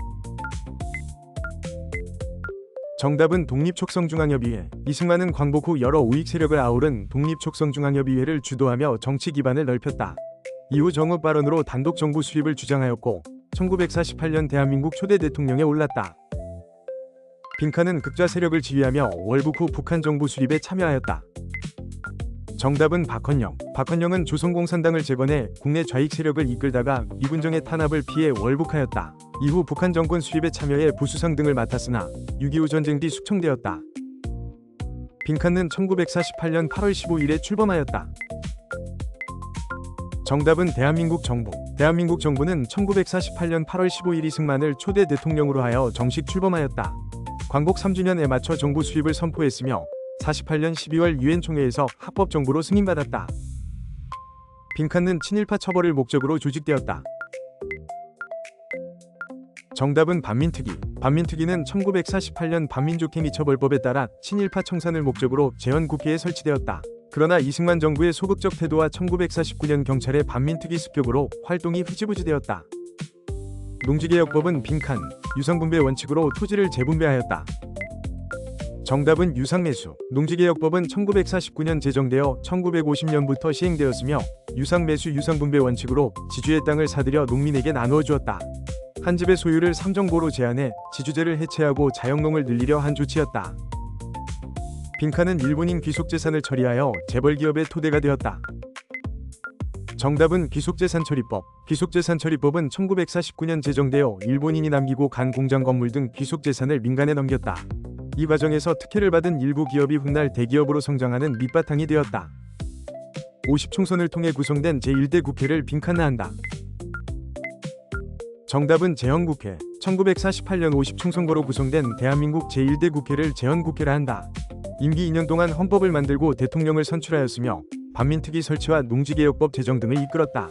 정답은 독립촉성중앙협의회. 이승만은 광복 후 여러 우익 세력을 아우른 독립촉성중앙협의회를 주도하며 정치 기반을 넓혔다. 이후 정읍 발언으로 단독 정부 수립을 주장하였고 1948년 대한민국 초대 대통령에 올랐다. 빈칸은 극좌 세력을 지휘하며 월북 후 북한 정부 수립에 참여하였다. 정답은 박헌영. 박헌영은 조선공산당을 재건해 국내 좌익 세력을 이끌다가 미군정의 탄압을 피해 월북하였다. 이후 북한 정권 수립에 참여해 부수상 등을 맡았으나 6.25 전쟁 뒤 숙청되었다. 빈칸은 1948년 8월 15일에 출범하였다. 정답은 대한민국 정부. 대한민국 정부는 1948년 8월 15일 이승만을 초대 대통령으로 하여 정식 출범하였다. 광복 3주년에 맞춰 정부 수립을 선포했으며 48년 12월 유엔 총회에서 합법정부로 승인받았다. 빈칸은 친일파 처벌을 목적으로 조직되었다. 정답은 반민특위. 반민특위는 1948년 반민족행위처벌법에 따라 친일파 청산을 목적으로 재헌국회에 설치되었다. 그러나 이승만 정부의 소극적 태도와 1949년 경찰의 반민특위 습격으로 활동이 흐지부지되었다. 농지개혁법은 빈칸, 유상분배 원칙으로 토지를 재분배하였다. 정답은 유상매수. 농지개혁법은 1949년 제정되어 1950년부터 시행되었으며 유상매수 유상분배 원칙으로 지주의 땅을 사들여 농민에게 나누어 주었다. 한 집의 소유를 삼정보로 제한해 지주제를 해체하고 자영농을 늘리려 한 조치였다. 빈칸은 일본인 귀속재산을 처리하여 재벌기업의 토대가 되었다. 정답은 귀속재산처리법. 귀속재산처리법은 1949년 제정되어 일본인이 남기고 간 공장 건물 등 귀속재산을 민간에 넘겼다. 이 과정에서 특혜를 받은 일부 기업이 훗날 대기업으로 성장하는 밑바탕이 되었다. 50총선을 통해 구성된 제1대 국회를 빈칸화한다. 정답은 재헌국회. 1948년 50총선거로 구성된 대한민국 제1대 국회를 재헌국회라 한다. 임기 2년 동안 헌법을 만들고 대통령을 선출하였으며 반민특위 설치와 농지개혁법 제정 등을 이끌었다.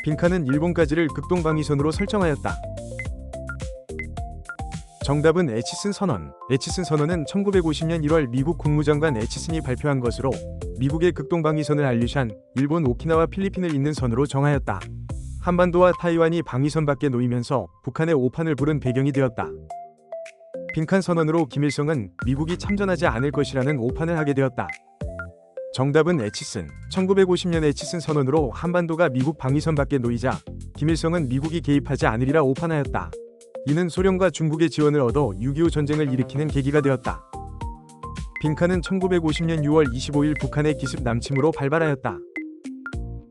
빈칸은 일본까지를 극동방위선으로 설정하였다. 정답은 애치슨 선언. 애치슨 선언은 1950년 1월 미국 국무장관 애치슨이 발표한 것으로 미국의 극동방위선을 알리샨, 일본 오키나와 필리핀을 잇는 선으로 정하였다. 한반도와 타이완이 방위선 밖에 놓이면서 북한의 오판을 부른 배경이 되었다. 빈칸 선언으로 김일성은 미국이 참전하지 않을 것이라는 오판을 하게 되었다. 정답은 애치슨. 1950년 애치슨 선언으로 한반도가 미국 방위선 밖에 놓이자 김일성은 미국이 개입하지 않으리라 오판하였다. 이는 소련과 중국의 지원을 얻어 6.25 전쟁을 일으키는 계기가 되었다. 빈칸은 1950년 6월 25일 북한의 기습 남침으로 발발하였다.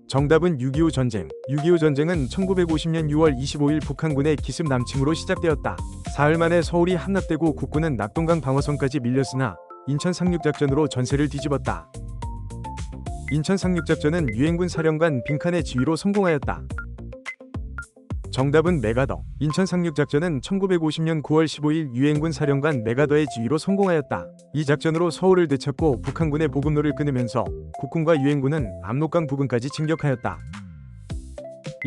정답은 6.25 전쟁. 6.25 전쟁은 1950년 6월 25일 북한군의 기습 남침으로 시작되었다. 사흘 만에 서울이 함락되고 국군은 낙동강 방어선까지 밀렸으나 인천 상륙작전으로 전세를 뒤집었다. 인천 상륙작전은 유엔군 사령관 빈칸의 지휘로 성공하였다. 정답은 메가더. 인천 상륙작전은 1950년 9월 15일 유엔군 사령관 메가더의 지휘로 성공하였다. 이 작전으로 서울을 되찾고 북한군의 보급로를 끊으면서 국군과 유엔군은 압록강 부근까지 진격하였다.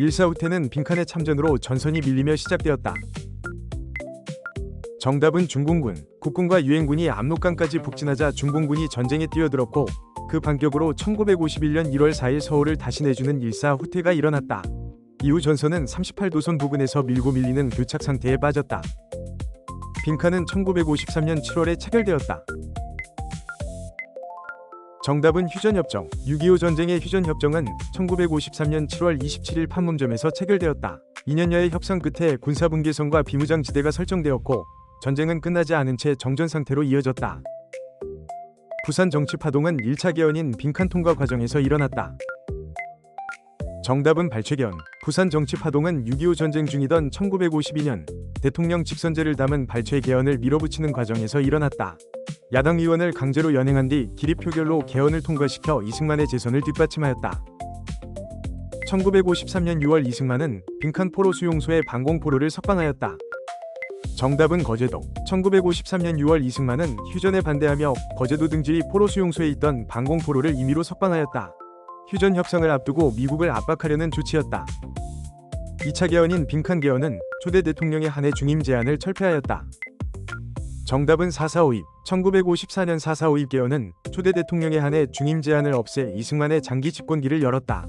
1사 후퇴는 빈칸의 참전으로 전선이 밀리며 시작되었다. 정답은 중공군. 국군과 유엔군이 압록강까지 북진하자 중공군이 전쟁에 뛰어들었고 그 반격으로 1951년 1월 4일 서울을 다시 내주는 1사 후퇴가 일어났다. 이후 전선은 38도선 부근에서 밀고 밀리는 교착 상태에 빠졌다. 빈칸은 1953년 7월에 체결되었다. 정답은 휴전협정. 6.25 전쟁의 휴전협정은 1953년 7월 27일 판문점에서 체결되었다. 2년여의 협상 끝에 군사분계선과 비무장지대가 설정되었고 전쟁은 끝나지 않은 채 정전 상태로 이어졌다. 부산 정치파동은 1차 개헌인 빈칸 통과 과정에서 일어났다. 정답은 발췌개헌. 부산 정치파동은 6.25 전쟁 중이던 1952년 대통령 직선제를 담은 발췌개헌을 밀어붙이는 과정에서 일어났다. 야당 의원을 강제로 연행한 뒤 기립표결로 개헌을 통과시켜 이승만의 재선을 뒷받침하였다. 1953년 6월 이승만은 빈칸 포로 수용소에 방공포로를 석방하였다. 정답은 거제도. 1953년 6월 이승만은 휴전에 반대하며 거제도 등지의 포로 수용소에 있던 방공포로를 임의로 석방하였다. 휴전 협상을 앞두고 미국을 압박하려는 조치였다. 2차 개헌인 빈칸 개헌은 초대 대통령의 한 해 중임 제안을 철폐하였다. 정답은 4.4.5입. 1954년 4.4.5입 개헌은 초대 대통령의 한 해 중임 제안을 없애 이승만의 장기 집권기를 열었다.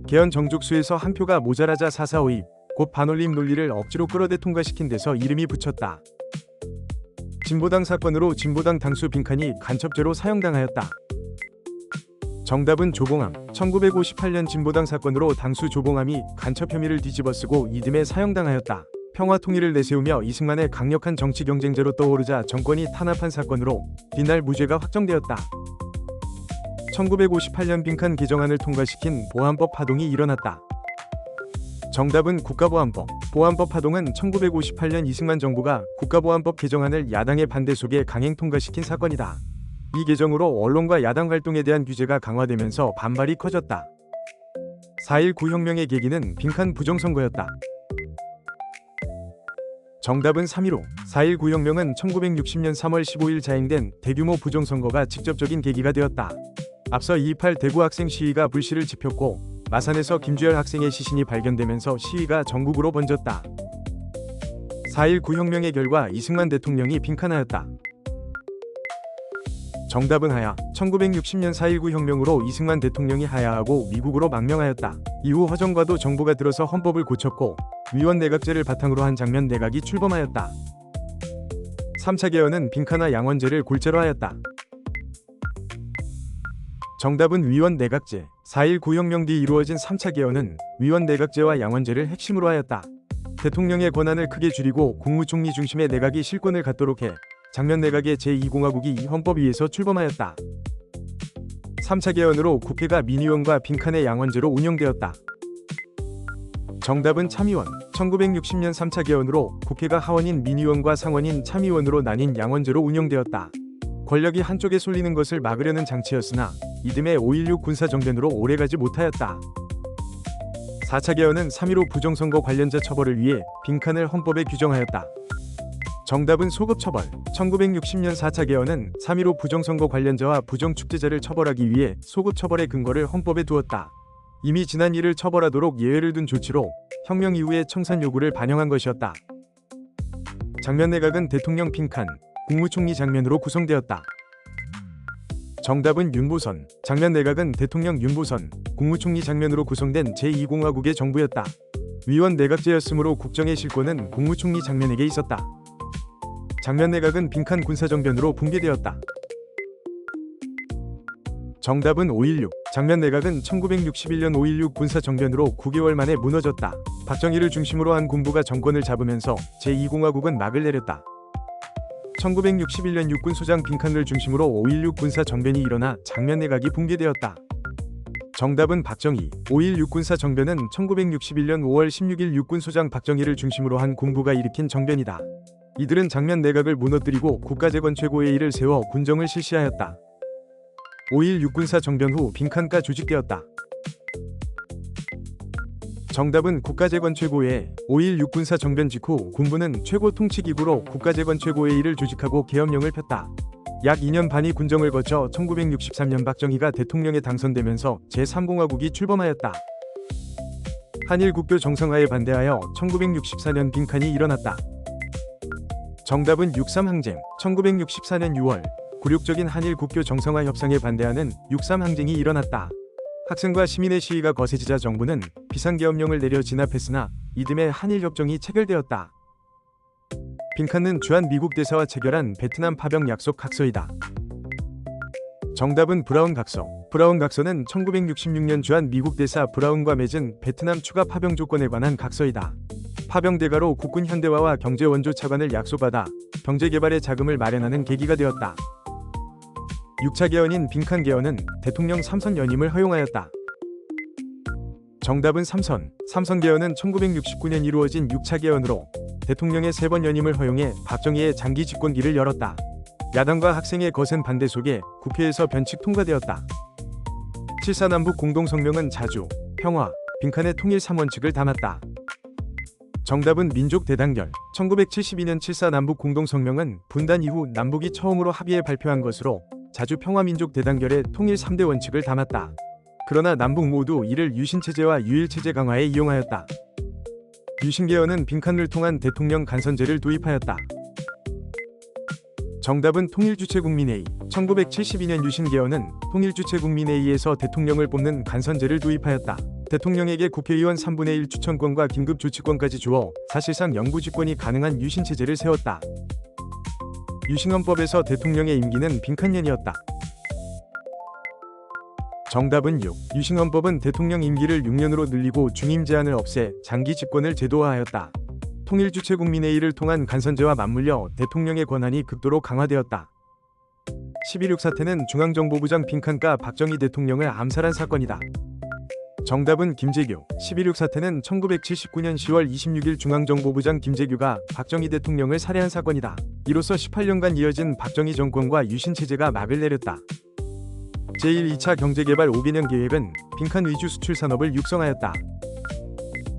개헌 정족수에서 한 표가 모자라자 4.4.5입, 곧 반올림 논리를 억지로 끌어대 통과시킨 데서 이름이 붙였다. 진보당 사건으로 진보당 당수 빈칸이 간첩죄로 사형당하였다. 정답은 조봉암. 1958년 진보당 사건으로 당수 조봉암이 간첩 혐의를 뒤집어쓰고 이듬해 사형당하였다. 평화 통일을 내세우며 이승만의 강력한 정치 경쟁자로 떠오르자 정권이 탄압한 사건으로 뒷날 무죄가 확정되었다. 1958년 빈칸 개정안을 통과시킨 보안법 파동이 일어났다. 정답은 국가보안법. 보안법 파동은 1958년 이승만 정부가 국가보안법 개정안을 야당의 반대 속에 강행 통과시킨 사건이다. 이 개정으로 언론과 야당 활동에 대한 규제가 강화되면서 반발이 커졌다. 4.19 혁명의 계기는 빈칸 부정선거였다. 정답은 3.15. 4.19 혁명은 1960년 3월 15일 자행된 대규모 부정선거가 직접적인 계기가 되었다. 앞서 2.28 대구 학생 시위가 불씨를 지폈고 마산에서 김주열 학생의 시신이 발견되면서 시위가 전국으로 번졌다. 4.19 혁명의 결과 이승만 대통령이 빈칸하였다. 정답은 하야. 1960년 4.19 혁명으로 이승만 대통령이 하야하고 미국으로 망명하였다. 이후 허정과도 정부가 들어서 헌법을 고쳤고 위원 내각제를 바탕으로 한 장면 내각이 출범하였다. 3차 개헌은 빈칸화 양원제를 골자로 하였다. 정답은 위원 내각제. 4.19 혁명 뒤 이루어진 3차 개헌은 위원 내각제와 양원제를 핵심으로 하였다. 대통령의 권한을 크게 줄이고 국무총리 중심의 내각이 실권을 갖도록 해 장면 내각의 제2공화국이 이 헌법위에서 출범하였다. 3차 개헌으로 국회가 민의원과 빈칸의 양원제로 운영되었다. 정답은 참의원. 1960년 3차 개헌으로 국회가 하원인 민의원과 상원인 참의원으로 나뉜 양원제로 운영되었다. 권력이 한쪽에 쏠리는 것을 막으려는 장치였으나 이듬해 5.16 군사정변으로 오래가지 못하였다. 4차 개헌은 3.15 부정선거 관련자 처벌을 위해 빈칸을 헌법에 규정하였다. 정답은 소급처벌. 1960년 4차 개헌은 3.15 부정선거 관련자와 부정축제자를 처벌하기 위해 소급처벌의 근거를 헌법에 두었다. 이미 지난 일을 처벌하도록 예외를 둔 조치로 혁명 이후의 청산 요구를 반영한 것이었다. 장면 내각은 대통령 빈칸, 국무총리 장면으로 구성되었다. 정답은 윤보선. 장면 내각은 대통령 윤보선, 국무총리 장면으로 구성된 제2공화국의 정부였다. 위원 내각제였으므로 국정의 실권은 국무총리 장면에게 있었다. 장면 내각은 빈칸 군사정변으로 붕괴되었다. 정답은 5.16. 장면 내각은 1961년 5.16 군사정변으로 9개월 만에 무너졌다. 박정희를 중심으로 한 군부가 정권을 잡으면서 제2공화국은 막을 내렸다. 1961년 육군소장 빈칸을 중심으로 5.16 군사정변이 일어나 장면 내각이 붕괴되었다. 정답은 박정희. 5.16 군사정변은 1961년 5월 16일 육군소장 박정희를 중심으로 한 군부가 일으킨 정변이다. 이들은 장면 내각을 무너뜨리고 국가재건 최고회의를 세워 군정을 실시하였다. 5.16 군사정변 후 빈칸가 조직되었다. 정답은 국가재건 최고회의. 5.16 군사정변 직후 군부는 최고 통치기구로 국가재건 최고회의를 조직하고 계엄령을 폈다. 약 2년 반이 군정을 거쳐 1963년 박정희가 대통령에 당선되면서 제3공화국이 출범하였다. 한일 국교 정상화에 반대하여 1964년 빈칸이 일어났다. 정답은 6.3 항쟁. 1964년 6월 굴욕적인 한일 국교 정상화 협상에 반대하는 6.3 항쟁이 일어났다. 학생과 시민의 시위가 거세지자 정부는 비상계엄령을 내려 진압했으나 이듬해 한일협정이 체결되었다. 빈칸은 주한 미국 대사와 체결한 베트남 파병 약속 각서이다. 정답은 브라운 각서. 브라운 각서는 1966년 주한 미국 대사 브라운과 맺은 베트남 추가 파병 조건에 관한 각서이다. 파병 대가로 국군 현대화와 경제 원조 차관을 약속받아 경제개발에 자금을 마련하는 계기가 되었다. 6차 개헌인 빈칸 개헌은 대통령 3선 연임을 허용하였다. 정답은 3선. 3선 개헌은 1969년 이루어진 6차 개헌으로 대통령의 3번 연임을 허용해 박정희의 장기 집권기를 열었다. 야당과 학생의 거센 반대 속에 국회에서 변칙 통과되었다. 7.4 남북 공동성명은 자주, 평화, 빈칸의 통일 3원칙을 담았다. 정답은 민족 대단결. 1972년 7.4 남북 공동성명은 분단 이후 남북이 처음으로 합의해 발표한 것으로 자주 평화민족 대단결의 통일 3대 원칙을 담았다. 그러나 남북 모두 이를 유신체제와 유일체제 강화에 이용하였다. 유신개헌은 빈칸을 통한 대통령 간선제를 도입하였다. 정답은 통일주체국민회의. 1972년 유신개헌은 통일주체국민회의에서 대통령을 뽑는 간선제를 도입하였다. 대통령에게 국회의원 3분의 1 추천권과 긴급조치권까지 주어 사실상 영구집권이 가능한 유신체제를 세웠다. 유신헌법에서 대통령의 임기는 빈칸년이었다. 정답은 6. 유신헌법은 대통령 임기를 6년으로 늘리고 중임 제한을 없애 장기 집권을 제도화하였다. 통일주체국민회의를 통한 간선제와 맞물려 대통령의 권한이 극도로 강화되었다. 11.6 사태는 중앙정보부장 빈칸가 박정희 대통령을 암살한 사건이다. 정답은 김재규. 11.6 사태는 1979년 10월 26일 중앙정보부장 김재규가 박정희 대통령을 살해한 사건이다. 이로써 18년간 이어진 박정희 정권과 유신체제가 막을 내렸다. 제1, 2차 경제개발 5개년 계획은 빈칸 위주 수출산업을 육성하였다.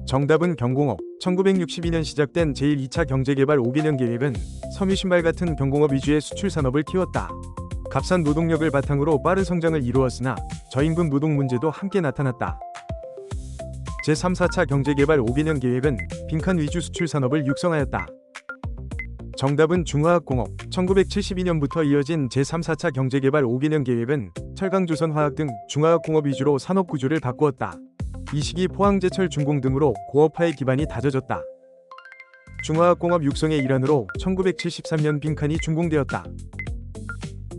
정답은 경공업. 1962년 시작된 제1, 2차 경제개발 5개년 계획은 섬유 신발 같은 경공업 위주의 수출산업을 키웠다. 값싼 노동력을 바탕으로 빠른 성장을 이루었으나 저임금 노동 문제도 함께 나타났다. 제3, 4차 경제개발 5개년 계획은 빈칸 위주 수출산업을 육성하였다. 정답은 중화학공업. 1972년부터 이어진 제3, 4차 경제개발 5개년 계획은 철강조선화학 등 중화학공업 위주로 산업구조를 바꾸었다. 이 시기 포항제철 준공 등으로 고업화의 기반이 다져졌다. 중화학공업 육성의 일환으로 1973년 빈칸이 준공되었다.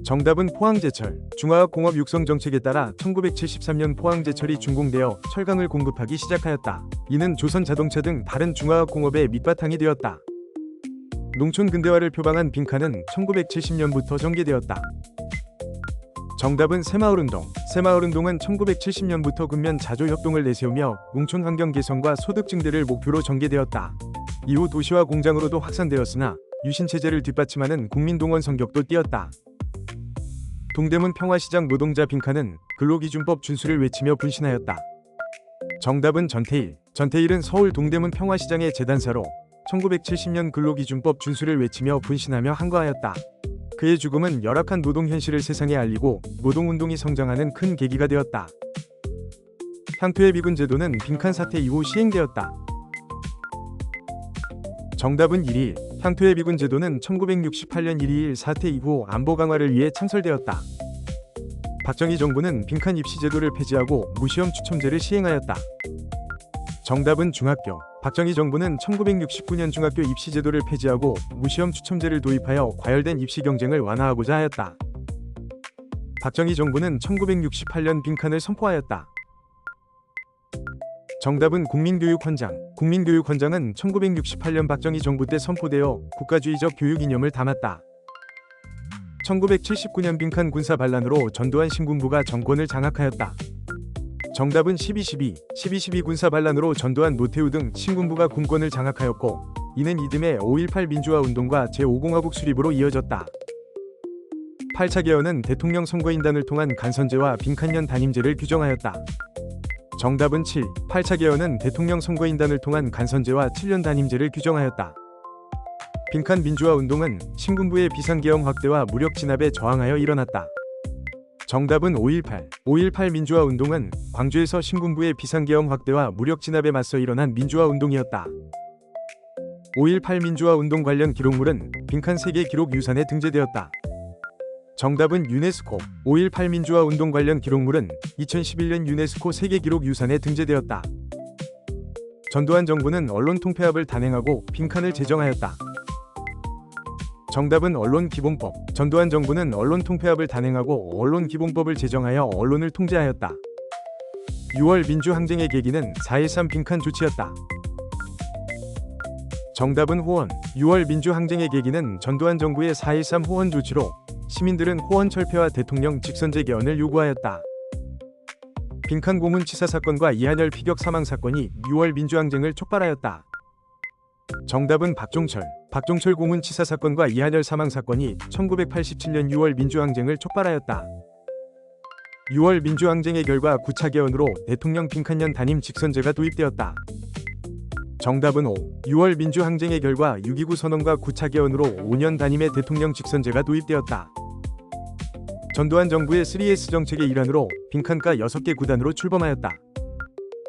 정답은 포항제철. 중화학공업 육성 정책에 따라 1973년 포항제철이 준공되어 철강을 공급하기 시작하였다. 이는 조선자동차 등 다른 중화학공업의 밑바탕이 되었다. 농촌 근대화를 표방한 빈칸은 1970년부터 전개되었다. 정답은 새마을운동. 새마을운동은 1970년부터 근면 자조협동을 내세우며 농촌 환경 개선과 소득 증대를 목표로 전개되었다. 이후 도시화 공장으로도 확산되었으나 유신체제를 뒷받침하는 국민동원 성격도 띄었다. 동대문 평화시장 노동자 빈칸은 근로기준법 준수를 외치며 분신하였다. 정답은 전태일. 전태일은 서울 동대문 평화시장의 재단사로 1970년 근로기준법 준수를 외치며 분신하며 항거하였다. 그의 죽음은 열악한 노동 현실을 세상에 알리고 노동운동이 성장하는 큰 계기가 되었다. 향토의 비군 제도는 빈칸 사태 이후 시행되었다. 정답은 1일. 향토의 비군 제도는 1968년 1.2.1 사태 이후 안보 강화를 위해 창설되었다. 박정희 정부는 빈칸 입시 제도를 폐지하고 무시험 추첨제를 시행하였다. 정답은 중학교. 박정희 정부는 1969년 중학교 입시 제도를 폐지하고 무시험 추첨제를 도입하여 과열된 입시 경쟁을 완화하고자 하였다. 박정희 정부는 1968년 빈칸을 선포하였다. 정답은 국민교육헌장. 국민교육헌장은 1968년 박정희 정부 때 선포되어 국가주의적 교육 이념을 담았다. 1979년 빈칸 군사 반란으로 전두환 신군부가 정권을 장악하였다. 정답은 12.12 군사 반란으로 전두환 노태우 등 신군부가 군권을 장악하였고 이는 이듬해 5.18 민주화 운동과 제5공화국 수립으로 이어졌다. 8차 개헌은 대통령 선거인단을 통한 간선제와 빈칸년 단임제를 규정하였다. 정답은 7. 8차 개헌은 대통령 선거인단을 통한 간선제와 7년 단임제를 규정하였다. 빈칸 민주화 운동은 신군부의 비상계엄 확대와 무력 진압에 저항하여 일어났다. 정답은 5.18 민주화 운동은 광주에서 신군부의 비상계엄 확대와 무력 진압에 맞서 일어난 민주화 운동이었다. 5.18 민주화 운동 관련 기록물은 빈칸 세계 기록 유산에 등재되었다. 정답은 유네스코. 5.18 민주화 운동 관련 기록물은 2011년 유네스코 세계기록유산에 등재되었다. 전두환 정부는 언론 통폐합을 단행하고 빈칸을 제정하였다. 정답은 언론기본법. 전두환 정부는 언론 통폐합을 단행하고 언론기본법을 제정하여 언론을 통제하였다. 6월 민주항쟁의 계기는 4.13 빈칸 조치였다. 정답은 호원. 6월 민주항쟁의 계기는 전두환 정부의 4.13 호원 조치로 시민들은 호원 철폐와 대통령 직선제 개헌을 요구하였다. 빈칸 고문 치사 사건과 이한열 피격 사망 사건이 6월 민주항쟁을 촉발하였다. 정답은 박종철. 박종철 고문 치사 사건과 이한열 사망 사건이 1987년 6월 민주항쟁을 촉발하였다. 6월 민주항쟁의 결과 9차 개헌으로 대통령 빈칸년 단임 직선제가 도입되었다. 정답은 5. 6월 민주항쟁의 결과 6.29 선언과 9차 개헌으로 5년 단임의 대통령 직선제가 도입되었다. 전두환 정부의 3S 정책의 일환으로 빈칸가 6개 구단으로 출범하였다.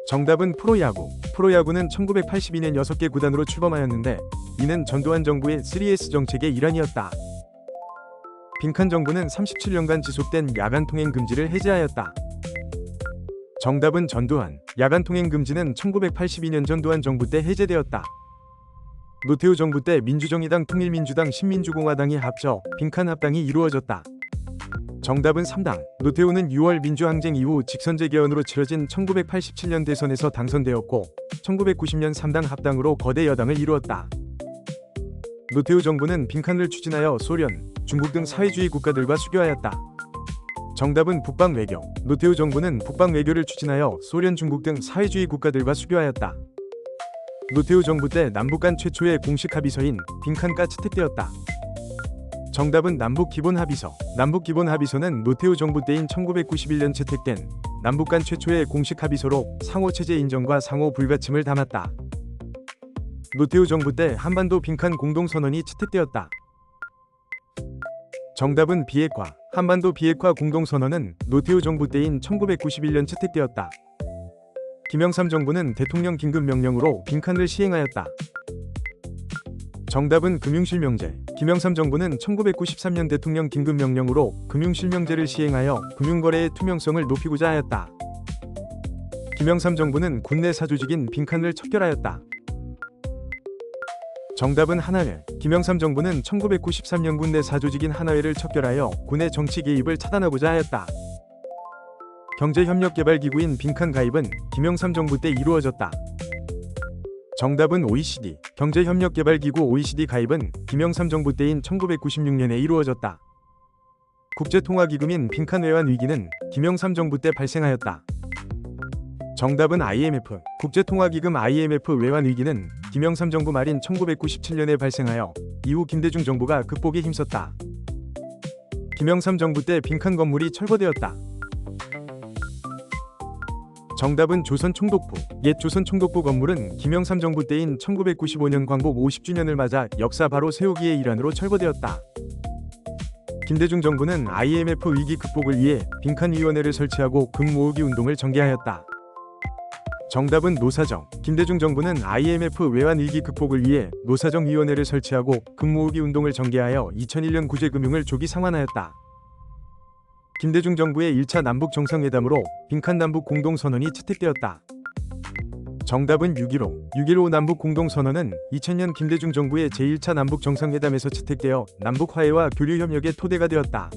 정답은 프로야구. 프로야구는 1982년 6개 구단으로 출범하였는데 이는 전두환 정부의 3S 정책의 일환이었다. 빈칸 정부는 37년간 지속된 야간 통행 금지를 해제하였다. 정답은 전두환. 야간 통행 금지는 1982년 전두환 정부 때 해제되었다. 노태우 정부 때 민주정의당, 통일민주당, 신민주공화당이 합쳐 빈칸 합당이 이루어졌다. 정답은 3당. 노태우는 6월 민주항쟁 이후 직선제 개헌으로 치러진 1987년 대선에서 당선되었고 1990년 3당 합당으로 거대 여당을 이루었다. 노태우 정부는 빈칸을 추진하여 소련, 중국 등 사회주의 국가들과 수교하였다. 정답은 북방외교. 노태우 정부는 북방외교를 추진하여 소련, 중국 등 사회주의 국가들과 수교하였다. 노태우 정부 때 남북 간 최초의 공식 합의서인 빈칸가 채택되었다. 정답은 남북기본합의서. 남북기본합의서는 노태우 정부 때인 1991년 채택된 남북 간 최초의 공식 합의서로 상호체제 인정과 상호 불가침을 담았다. 노태우 정부 때 한반도 빈칸 공동선언이 채택되었다. 정답은 비핵화. 한반도 비핵화 공동선언은 노태우 정부 때인 1991년 채택되었다. 김영삼 정부는 대통령 긴급명령으로 빈칸을 시행하였다. 정답은 금융실명제. 김영삼 정부는 1993년 대통령 긴급명령으로 금융실명제를 시행하여 금융거래의 투명성을 높이고자 하였다. 김영삼 정부는 국내 사조직인 빈칸을 척결하였다. 정답은 하나회. 김영삼 정부는 1993년 국내 사조직인 하나회를 척결하여 군의 정치 개입을 차단하고자 하였다. 경제협력개발기구인 빈칸 가입은 김영삼 정부 때 이루어졌다. 정답은 OECD. 경제협력개발기구 OECD 가입은 김영삼 정부 때인 1996년에 이루어졌다. 국제통화기금인 빈칸 외환 위기는 김영삼 정부 때 발생하였다. 정답은 IMF. 국제통화기금 IMF 외환 위기는 김영삼 정부 말인 1997년에 발생하여 이후 김대중 정부가 극복에 힘썼다. 김영삼 정부 때 빈칸 건물이 철거되었다. 정답은 조선 총독부. 옛 조선 총독부 건물은 김영삼 정부 때인 1995년 광복 50주년을 맞아 역사 바로 세우기의 일환으로 철거되었다. 김대중 정부는 IMF 위기 극복을 위해 빈칸위원회를 설치하고 금 모으기 운동을 전개하였다. 정답은 노사정. 김대중 정부는 IMF 외환 위기 극복을 위해 노사정위원회를 설치하고 금 모으기 운동을 전개하여 2001년 구제금융을 조기 상환하였다. 김대중 정부의 1차 남북 정상회담으로 빈칸 남북 공동선언이 채택되었다. 정답은 6.15. 6.15 남북 공동선언은 2000년 김대중 정부의 제1차 남북 정상회담에서 채택되어 남북 화해와 교류 협력의 토대가 되었다.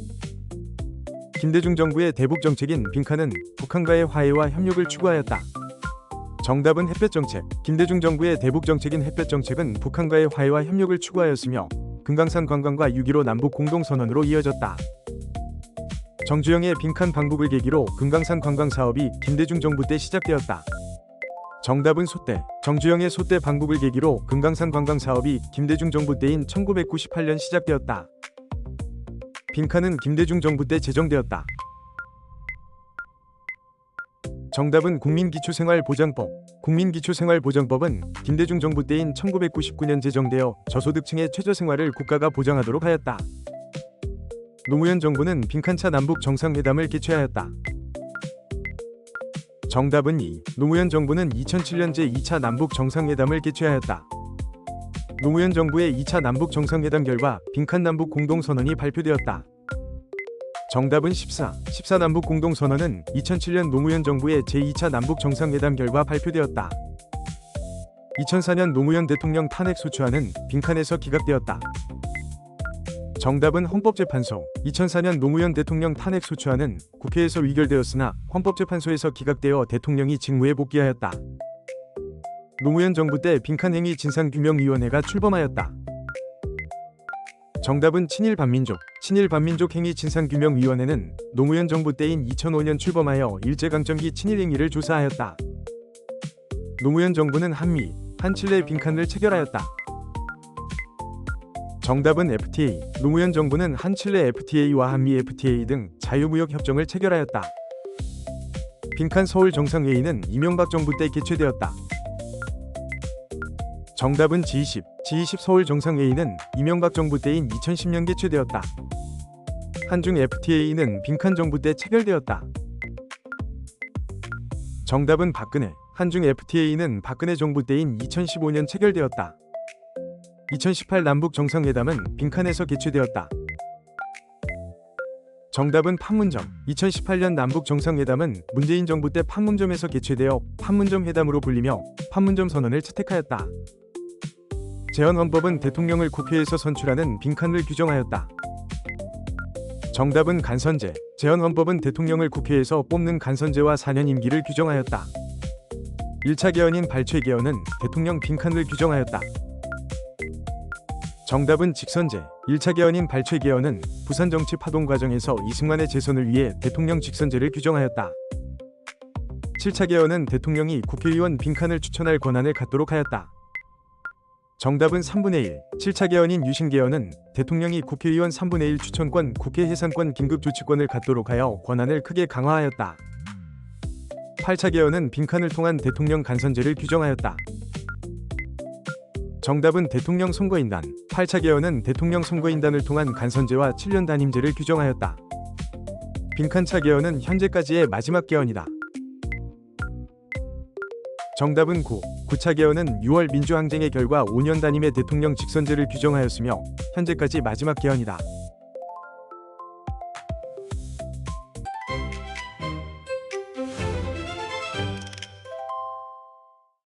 김대중 정부의 대북 정책인 빈칸은 북한과의 화해와 협력을 추구하였다. 정답은 햇볕정책. 김대중 정부의 대북 정책인 햇볕정책은 북한과의 화해와 협력을 추구하였으며 금강산 관광과 6.15 남북 공동선언으로 이어졌다. 정주영의 빈칸 방북을 계기로 금강산 관광 사업이 김대중 정부 때 시작되었다. 정답은 소떼. 정주영의 소떼 방북을 계기로 금강산 관광 사업이 김대중 정부 때인 1998년 시작되었다. 빈칸은 김대중 정부 때 제정되었다. 정답은 국민기초생활보장법. 국민기초생활보장법은 김대중 정부 때인 1999년 제정되어 저소득층의 최저생활을 국가가 보장하도록 하였다. 노무현 정부는 빈칸차 남북 정상회담을 개최하였다. 정답은 2. 노무현 정부는 2007년 제2차 남북 정상회담을 개최하였다. 노무현 정부의 2차 남북 정상회담 결과 빈칸 남북 공동선언이 발표되었다. 정답은 14. 14 남북 공동선언은 2007년 노무현 정부의 제2차 남북 정상회담 결과 발표되었다. 2004년 노무현 대통령 탄핵 소추안은 빈칸에서 기각되었다. 정답은 헌법재판소. 2004년 노무현 대통령 탄핵 소추안은 국회에서 의결되었으나 헌법재판소에서 기각되어 대통령이 직무에 복귀하였다. 노무현 정부 때 빈칸행위 진상규명위원회가 출범하였다. 정답은 친일반민족. 친일반민족 행위 진상규명위원회는 노무현 정부 때인 2005년 출범하여 일제강점기 친일행위를 조사하였다. 노무현 정부는 한미, 한칠레 빈칸을 체결하였다. 정답은 FTA. 노무현 정부는 한칠레 FTA와 한미 FTA 등 자유무역 협정을 체결하였다. 빈칸 서울 정상회의는 이명박 정부 때 개최되었다. 정답은 G20. G20 서울 정상회의는 이명박 정부 때인 2010년 개최되었다. 한중 FTA는 빈칸 정부 때 체결되었다. 정답은 박근혜. 한중 FTA는 박근혜 정부 때인 2015년 체결되었다. 2018 남북 정상회담은 빈칸에서 개최되었다. 정답은 판문점. 2018년 남북 정상회담은 문재인 정부 때 판문점에서 개최되어 판문점 회담으로 불리며 판문점 선언을 채택하였다. 제헌헌법은 대통령을 국회에서 선출하는 빈칸을 규정하였다. 정답은 간선제. 제헌헌법은 대통령을 국회에서 뽑는 간선제와 4년 임기를 규정하였다. 1차 개헌인 발췌 개헌은 대통령 빈칸을 규정하였다. 정답은 직선제. 1차 개헌인 발췌 개헌은 부산 정치 파동 과정에서 이승만의 재선을 위해 대통령 직선제를 규정하였다. 7차 개헌은 대통령이 국회의원 빈칸을 추천할 권한을 갖도록 하였다. 정답은 3분의 1. 7차 개헌인 유신 개헌은 대통령이 국회의원 3분의 1 추천권, 국회 해산권, 긴급조치권을 갖도록 하여 권한을 크게 강화하였다. 8차 개헌은 빈칸을 통한 대통령 간선제를 규정하였다. 정답은 대통령 선거인단. 8차 개헌은 대통령 선거인단을 통한 간선제와 7년 단임제를 규정하였다. 빈칸차 개헌은 현재까지의 마지막 개헌이다. 정답은 9. 9차 개헌은 6월 민주항쟁의 결과 5년 단임의 대통령 직선제를 규정하였으며 현재까지 마지막 개헌이다.